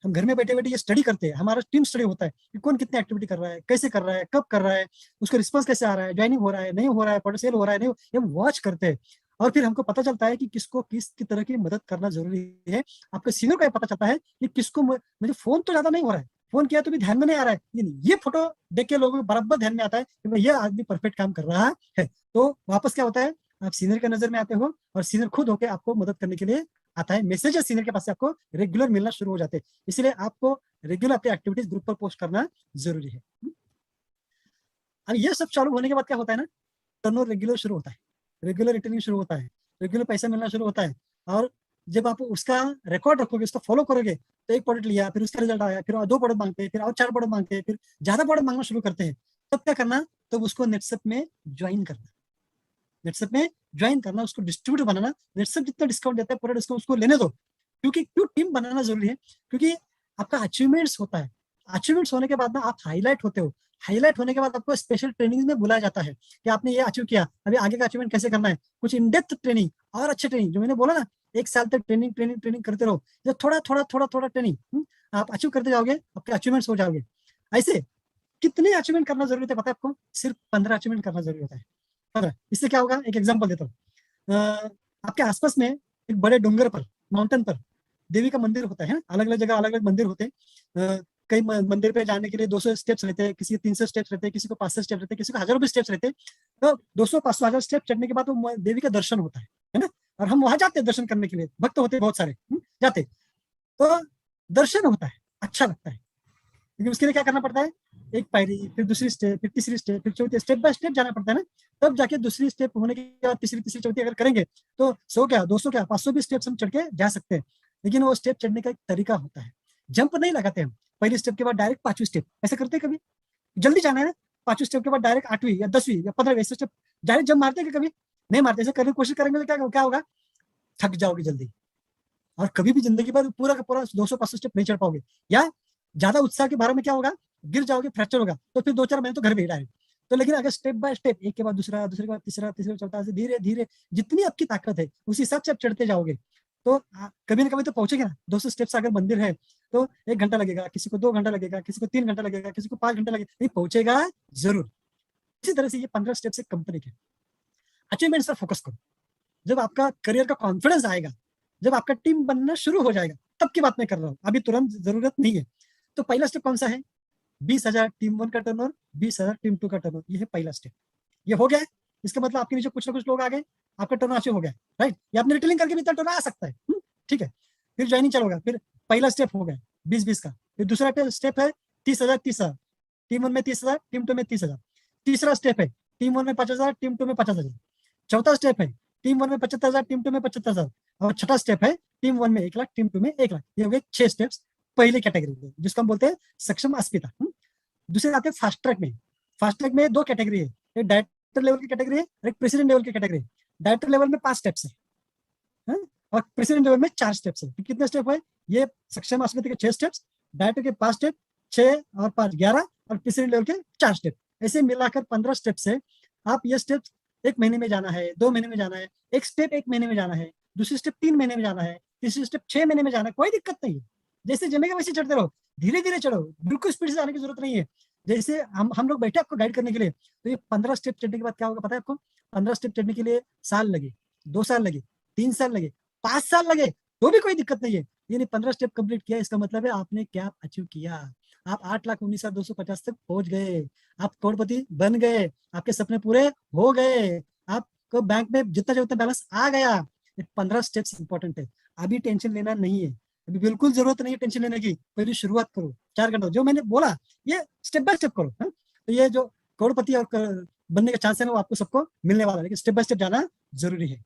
A: हम घर में बैठे बैठे ये स्टडी करते हैं, हमारा टीम स्टडी होता है कि कौन कितनी एक्टिविटी कर रहा है, कैसे कर रहा है, कब कर रहा है, उसका रिस्पांस कैसे आ रहा है, ज्वाइनिंग हो रहा है नहीं हो रहा है, पोटेंशियल हो रहा है नहीं, ये हम वॉच करते हैं। और फिर हमको पता चलता है कि किसको किस की तरह की मदद करना जरूरी है। आपके सीनियर को पता चलता है कि किसको मुझे फोन तो ज्यादा नहीं हो रहा है, फोन किया तो भी ध्यान में नहीं आ रहा है, लेकिन ये फोटो देख के लोगों को बराबर ध्यान में आता है कि भाई ये आदमी परफेक्ट काम कर रहा है। तो वापस क्या होता है, आप सीनियर के नजर में आते हो और सीनियर खुद होकर आपको मदद करने के लिए आता है। मैसेजेस सीनियर के पास से आपको रेगुलर मिलना शुरू हो जाते हैं। इसलिए आपको रेगुलर अपनी एक्टिविटीज ग्रुप पर पोस्ट करना जरूरी है। अब ये सब चालू होने के बाद क्या होता है ना, टर्नओवर रेगुलर शुरू होता है, रेगुलर रिटर्निंग शुरू होता है, रेगुलर पैसा मिलना शुरू होता है। और जब आप उसका रिकॉर्ड रखोगे, उसका फॉलो करोगे, तो एक प्रोडक्ट लिया, फिर उसका रिजल्ट आया, फिर 2 प्रोडक्ट मांगते हैं, फिर और 4 प्रोडक्ट मांगते हैं, फिर ज्यादा प्रोडक्ट मांगना शुरू करते हैं। तब क्या करना, तब उसको नेटसेप में ज्वाइन करना, नेटसेप में ज्वाइन करना, उसको डिस्ट्रीब्यूटर बनाना। नेटसेप जितना डिस्काउंट देता है पूरा डिस्काउंट उसको लेने दो। क्योंकि क्यों टीम बनाना जरूरी है, क्योंकि आपका अचीवमेंट्स होता है। अचीवमेंट्स होने के बाद ना आप हाईलाइट होते हो। हाईलाइट होने के बाद आपको स्पेशल ट्रेनिंग में बुलाया जाता है कि आपने ये अचीव किया, अभी आगे का अचीवमेंट कैसे करना है। कुछ इन डेप्थ ट्रेनिंग और अच्छे ट्रेनिंग, जो मैंने बोला ना, 1 साल तक ट्रेनिंग ट्रेनिंग ट्रेनिंग करते रहो। जब थोड़ा थोड़ा थोड़ा थोड़ा ट्रेनिंग आप अचीव करते जाओगे, आपके अचीवमेंट्स हो जाओगे। ऐसे कितने अचीवमेंट करना जरूरी है पता है आपको? सिर्फ 15 अचीवमेंट करना जरूरी होता है। 15। इससे क्या होगा, एक एग्जाम्पल देता हूँ। आपके आसपास में एक बड़े डोंगर पर, माउंटेन पर देवी का मंदिर होता है। अलग अलग जगह अलग अलग मंदिर होते हैं। कई मंदिर पे जाने के लिए 200 स्टेप्स रहते हैं, किसी के 300 स्टेप्स रहते हैं, किसी को 500 स्टेप्स रहते हैं, किसी को हजारों भी स्टेप्स रहते हैं। तो 200 500 1000 स्टेप चढ़ने के बाद वो देवी का दर्शन होता है ना। और हम वहां जाते हैं दर्शन करने के लिए, भक्त होते हैं बहुत सारे, जाते। तो दर्शन होता है, अच्छा लगता है, लेकिन उसके लिए क्या करना पड़ता है, एक पायरी, फिर दूसरी स्टेप, फिर तीसरी स्टेप, फिर चौथी, स्टेप बाय स्टेप जाना पड़ता है ना। तब जाके दूसरी स्टेप होने के बाद तीसरी तीसरी चौथी अगर करेंगे तो 100 क्या 200 क्या 500 भी स्टेप्स हम चढ़ के जा सकते हैं। लेकिन वो स्टेप चढ़ने का एक तरीका होता है। जंप नहीं लगाते हम, पहली स्टेप के बाद डायरेक्ट 5वीं स्टेप, ऐसा करते हैं कभी? जल्दी जाना है ना, 5वीं स्टेप के बाद डायरेक्ट 8वीं या 10वीं या 15वीं ऐसे स्टेप डायरेक्ट जंप मारते हैं कभी? नहीं मारते। ऐसे करने की कोशिश करेंगे तो क्या होगा, थक जाओगे जल्दी, और कभी भी जिंदगी भर पूरा का पूरा 200 500 स्टेप नहीं चढ़ पाओगे। या ज्यादा उत्साह के बारे में क्या होगा, गिर जाओगे, फ्रैक्चर होगा, तो फिर 2-4 महीने तो घर में ही डायरेक्ट। तो लेकिन अगर स्टेप बाय स्टेप, एक के बाद दूसरा, दूसरे के बाद तीसरा, तीसरे चौथा, से धीरे धीरे जितनी आपकी ताकत है उसी हिसाब से आप चढ़ते जाओगे, तो कभी ना कभी तो पहुंचेगे ना। 200 स्टेप से अगर मंदिर है तो 1 घंटा लगेगा, किसी को 2 घंटा लगेगा, किसी को 3 घंटा लगेगा, किसी को 5 घंटा लगेगा, नहीं पहुंचेगा जरूर। इसी तरह से ये 15 स्टेप से कंपनी के अचीवमेंट्स पर फोकस करो। जब आपका करियर का कॉन्फिडेंस आएगा, जब आपका टीम बनना शुरू हो जाएगा, तब की बात मैं कर रहा हूँ, अभी तुरंत जरूरत नहीं है। तो पहला स्टेप कौन सा है, 20,000 टीम 1 का टर्नओवर, 20,000 टीम 2 का टर्नओवर, ये है पहला स्टेप। ये हो गया है, इसका मतलब आपके नीचे कुछ ना कुछ लोग आ गए, आपका टर्न अचीव हो गया, राइट। या आपने रिटेलिंग करके भी इतना टर्न आ सकता है, ठीक है। फिर ज्वाइनिंग चलोगा, फिर पहला स्टेप हो गया 20-20 का। फिर दूसरा स्टेप है 30,000 30,000, टीम 1 में 30,000, टीम 2 में 30,000। तीसरा स्टेप है टीम 1 में 50,000, टीम 2 में 50,000। चौथा स्टेप है टीम 1 में 75,000, टीम 2 में 75,000। और छठा स्टेप है टीम 1 में 1 लाख, टीम 2 में 1 लाख। ये हो गए 6 स्टेप्स पहले कैटेगरी में, जिसको हम बोलते हैं सक्षम अस्मिता। दूसरे आते हैं फास्ट ट्रैक में। फास्ट ट्रैक में 2 कैटेगरी है, एक डायरेक्टर लेवल की कैटेगरी है, एक प्रेसिडेंट लेवल की कैटेगरी है। डायरेक्टर लेवल में 5 स्टेप्स है, और प्रेसिडेंट लेवल में 4 स्टेप्स है। कितने स्टेप है, ये सक्षम अस्मिता के 6 स्टेप्स, डायरेक्टर के 5 स्टेप, 6 और 5 11, और प्रेसिडेंट लेवल के 4 स्टेप। ऐसे मिलाकर 15 स्टेप से आप ये स्टेप्स 1 महीने में जाना है, 2 महीने में जाना है, एक स्टेप 1 महीने में जाना है, दूसरी स्टेप 3 महीने में जाना है, तीसरी स्टेप 6 महीने में जाना है, कोई दिक्कत नहीं है। जैसे जमेगा वैसे चढ़ते रहो, धीरे धीरे चढ़ो, बिल्कुल स्पीड से जाने की जरूरत नहीं है। जैसे हम लोग बैठे आपको गाइड करने के लिए, तो ये 15 स्टेप चढ़ने के बाद क्या होगा पता है आपको? 15 स्टेप चढ़ने के लिए साल लगे, 2 साल लगे, 3 साल लगे, 5 साल लगे, तो भी कोई दिक्कत नहीं है। यानी 15 स्टेप कंप्लीट किया, इसका मतलब है आपने क्या अचीव किया। आप 8,19,250 तक पहुंच गए, आप करोड़पति बन गए, आपके सपने पूरे हो गए, आपको बैंक में जितना जो उतना बैलेंस आ गया। 15 स्टेप्स इंपॉर्टेंट है। अभी टेंशन लेना नहीं है, अभी बिल्कुल जरूरत नहीं है टेंशन लेने की। पहले शुरुआत करो, 4 घंटा जो मैंने बोला ये स्टेप बाय स्टेप करो। तो ये जो करोड़पति और बनने का चांस है ना, वो आपको सबको मिलने वाला है, लेकिन स्टेप बाय स्टेप जाना जरूरी है।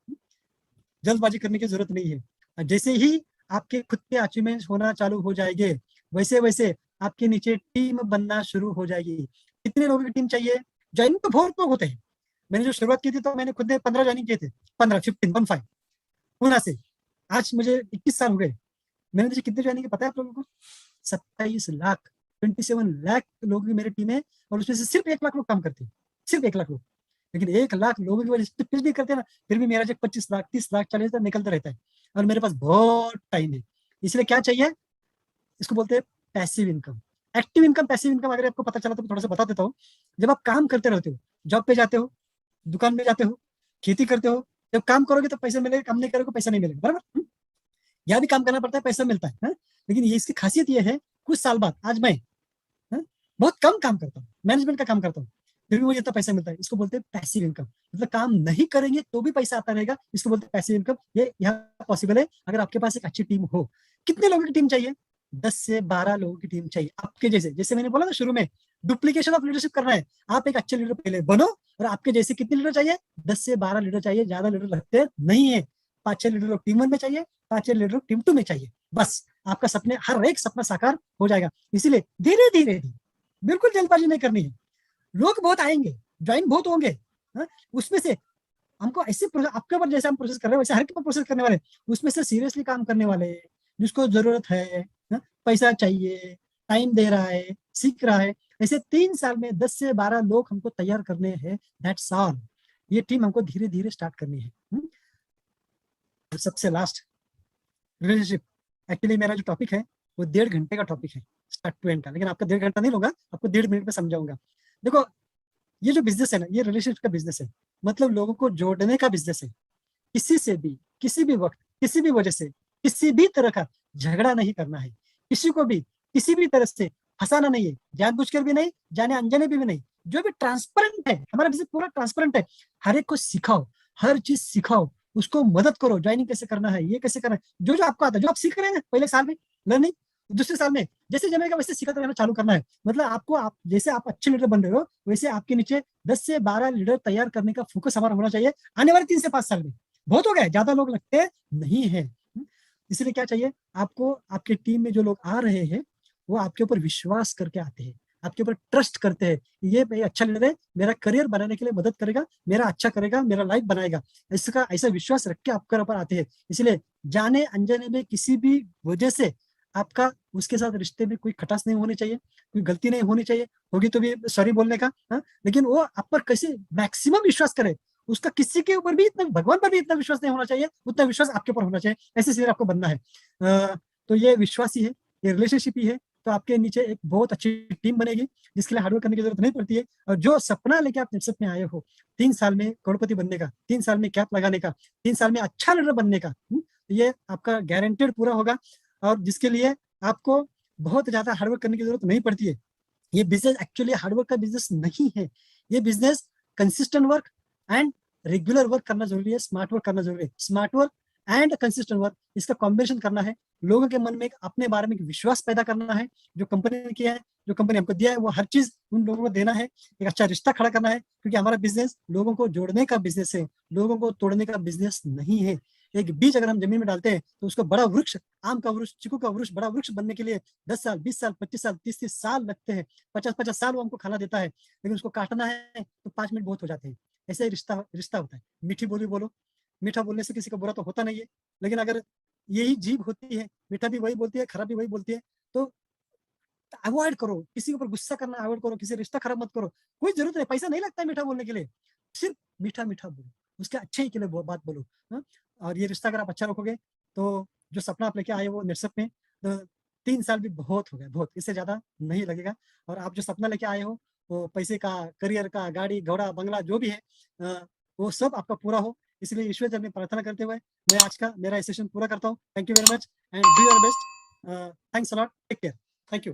A: जल्दबाजी करने की जरूरत नहीं है। जैसे ही आपके खुद के अचीवमेंट होना चालू हो जाएंगे, वैसे वैसे आपके नीचे टीम बनना शुरू हो जाएगी। कितने लोगों की टीम चाहिए? ज्वाइनिंग तो बहुत लोग होते हैं। मैंने जो शुरुआत की थी तो मैंने खुद ने 15 ज्वाइनिंग किए थे, 15 पूना से। आज मुझे 21 साल हो गए। मैंने मुझे कितने ज्वाइनिंग पता है आप लोगों को? 27 लाख, 27 लाख लोगों की मेरी टीम है, और उसमें से सिर्फ 1 लाख लोग काम करते हैं, सिर्फ 1 लाख लोग। लेकिन 1 लाख लोगों की वजह से कुछ भी करते हैं ना, फिर भी मेरा जो 25 लाख, 30 लाख, 40 लाख निकलता रहता है, और मेरे पास बहुत टाइम है। इसलिए क्या चाहिए? इसको बोलते हैं passive income. Active income, passive income अगर आपको पता चला तो थोड़ा सा बता देता हूँ। जब आप काम करते रहते हो, जॉब पे जाते हो, दुकान में जाते हो, खेती करते हो, जब काम करोगे तो पैसा मिलेगा, काम नहीं करोगे पैसा नहीं मिलेगा, बराबर। यहाँ भी काम करना पड़ता है, पैसा मिलता है, हा? लेकिन ये इसकी खासियत ये है, कुछ साल बाद आज मैं बहुत कम काम करता हूँ, मैनेजमेंट का काम करता हूँ, फिर भी मुझे इतना पैसा मिलता है। इसको बोलते हैं पैसिव इनकम। मतलब काम नहीं करेंगे तो भी पैसा आता रहेगा, इसको बोलते हैं पैसिव इनकम। ये यहाँ पॉसिबल है अगर आपके पास एक अच्छी टीम हो। कितने लोगों की टीम चाहिए? 10 से 12 लोगों की टीम चाहिए आपके जैसे। जैसे मैंने बोला ना शुरू में, डुप्लीकेशन ऑफ लीडरशिप करना है। आप एक अच्छे लीडर पहले बनो, और आपके जैसे कितने लीडर चाहिए? 10 से 12 लीडर चाहिए, ज्यादा लीडर लगते नहीं है। 5-6 लीडर लोग टीम 1 में चाहिए, 5-6 लीडर लोग टीम 2 में चाहिए। बस आपका सपने, हर एक सपना साकार हो जाएगा। इसीलिए धीरे धीरे, बिल्कुल जल्दबाजी नहीं करनी है। लोग बहुत आएंगे, ज्वाइन बहुत होंगे, हाँ? उसमें से हमको ऐसे आपके ऊपर जैसे हम प्रोसेस कर रहे हैं वैसे हर एक पर प्रोसेस करने वाले, उसमें से सीरियसली काम करने वाले, जिसको जरूरत है, हाँ? पैसा चाहिए, टाइम दे रहा है, सीख रहा है, ऐसे 3 साल में 10 से 12 लोग हमको तैयार करने हैं। That's all. ये टीम हमको धीरे धीरे स्टार्ट करनी है। सबसे लास्ट, रिलेशनशिप। एक्चुअली मेरा जो टॉपिक है वो 1.5 घंटे का टॉपिक है, स्टार्ट टू एंड का, लेकिन आपका 1.5 घंटा नहीं लूंगा, आपको 1.5 मिनट में समझाऊंगा। देखो, ये जो बिजनेस है ना, ये रिलेशनशिप का बिजनेस है। मतलब लोगों को जोड़ने का बिजनेस है। किसी से भी, किसी भी वक्त, किसी भी वजह से, किसी भी तरह का झगड़ा नहीं करना है। किसी को भी किसी भी तरह से फंसाना नहीं है, जानबूझकर भी नहीं, जाने अनजाने भी नहीं। जो भी ट्रांसपेरेंट है, हमारा बिजनेस पूरा ट्रांसपेरेंट है। हर एक को सिखाओ, हर चीज सिखाओ, उसको मदद करो, ज्वाइनिंग कैसे करना है, ये कैसे करना है, जो जो आपको आता है, जो आप सीख रहे हैं पहले साल में लर्निंग, दूसरे साल में जैसे जमेगा वैसे सिखाते रहना चालू करना है। मतलब आपको, आप जैसे आप अच्छे लीडर बन रहे हो, वैसे आपके नीचे 10 से 12 लीडर तैयार करने का फोकस हमारा होना चाहिए आने वाले 3 से 5 साल में। बहुत हो गए, ज्यादा लोग लगते नहीं है। इसलिए क्या चाहिए आपको? आपके टीम में जो लोग आ रहे हैं वो आपके ऊपर विश्वास करके आते हैं, आपके ऊपर ट्रस्ट करते हैं। ये भाई अच्छा लीडर है, मेरा करियर बनाने के लिए मदद करेगा, मेरा अच्छा करेगा, मेरा लाइफ बनाएगा, इसका ऐसा विश्वास रख के आपके ऊपर आते हैं। इसलिए जाने अनजाने में किसी भी वजह से आपका उसके साथ रिश्ते में कोई खटास नहीं होनी चाहिए, कोई गलती नहीं होनी चाहिए। होगी तो भी सॉरी बोलने का, हाँ? लेकिन वो आप पर कैसे मैक्सिमम विश्वास करे, उसका किसी के ऊपर भी इतना, भगवान पर भी इतना विश्वास नहीं होना चाहिए, उतना विश्वास आपके ऊपर होना चाहिए। ऐसे सीनियर आपको बनना है। तो ये विश्वास ही है, ये रिलेशनशिप ही है। तो आपके नीचे एक बहुत अच्छी टीम बनेगी, जिसके लिए हार्डवर्क करने की जरूरत नहीं पड़ती है। और जो सपना लेके आप नेटसेप में आए हो, 3 साल में करोड़पति बनने का, 3 साल में कैप लगाने का, 3 साल में अच्छा लीडर बनने का, ये आपका गारंटेड पूरा होगा। और जिसके लिए आपको बहुत ज्यादा हार्डवर्क करने की जरूरत नहीं पड़ती है। ये बिजनेस एक्चुअली हार्डवर्क का बिजनेस नहीं है। ये business consistent work and regular work करना जरूरी है, स्मार्ट वर्क करना जरूरी है। Smart work and consistent work, इसका कॉम्बिनेशन करना है। लोगों के मन में अपने बारे में विश्वास पैदा करना है, जो कंपनी ने किया है, जो कंपनी हमको दिया है, वो हर चीज उन लोगों को देना है। एक अच्छा रिश्ता खड़ा करना है, क्योंकि हमारा बिजनेस लोगों को जोड़ने का बिजनेस है, लोगों को तोड़ने का बिजनेस नहीं है। एक बीज अगर हम जमीन में डालते हैं तो उसको बड़ा वृक्ष, आम का वृक्ष, चीकू का वृक्ष, बड़ा वृक्ष बनने के लिए 10 साल, 20 साल, 25 साल, 30-30 साल लगते हैं। 50-50 साल वो हमको खाना देता है, लेकिन उसको काटना है तो 5 मिनट बहुत हो जाते हैं। ऐसे ही रिश्ता रिश्ता होता है। मीठी बोली बोलो, मीठा बोलने से किसी को बुरा तो होता नहीं है, लेकिन अगर यही जीभ होती है, मीठा भी वही बोलती है, खराब भी वही बोलती है, तो अवॉइड करो, किसी के ऊपर गुस्सा करना अवॉइड करो, किसी रिश्ता खराब मत करो। कोई जरूरत नहीं, पैसा नहीं लगता है मीठा बोलने के लिए, सिर्फ मीठा मीठा बोलो, उसके अच्छे ही के लिए बात बोलो, हाँ? और ये रिश्ता अगर आप अच्छा रखोगे तो जो सपना आप लेके आए वो नेटसेप में, तो 3 साल भी बहुत हो गया, बहुत, इससे ज्यादा नहीं लगेगा। और आप जो सपना लेके आए हो, वो पैसे का, करियर का, गाड़ी घोड़ा बंगला जो भी है, वो सब आपका पूरा हो, इसलिए ईश्वर चरण में प्रार्थना करते हुए मैं आज का मेरा सेशन पूरा करता हूँ। Thank you very much and do your best. Thanks a lot, take care, thank you.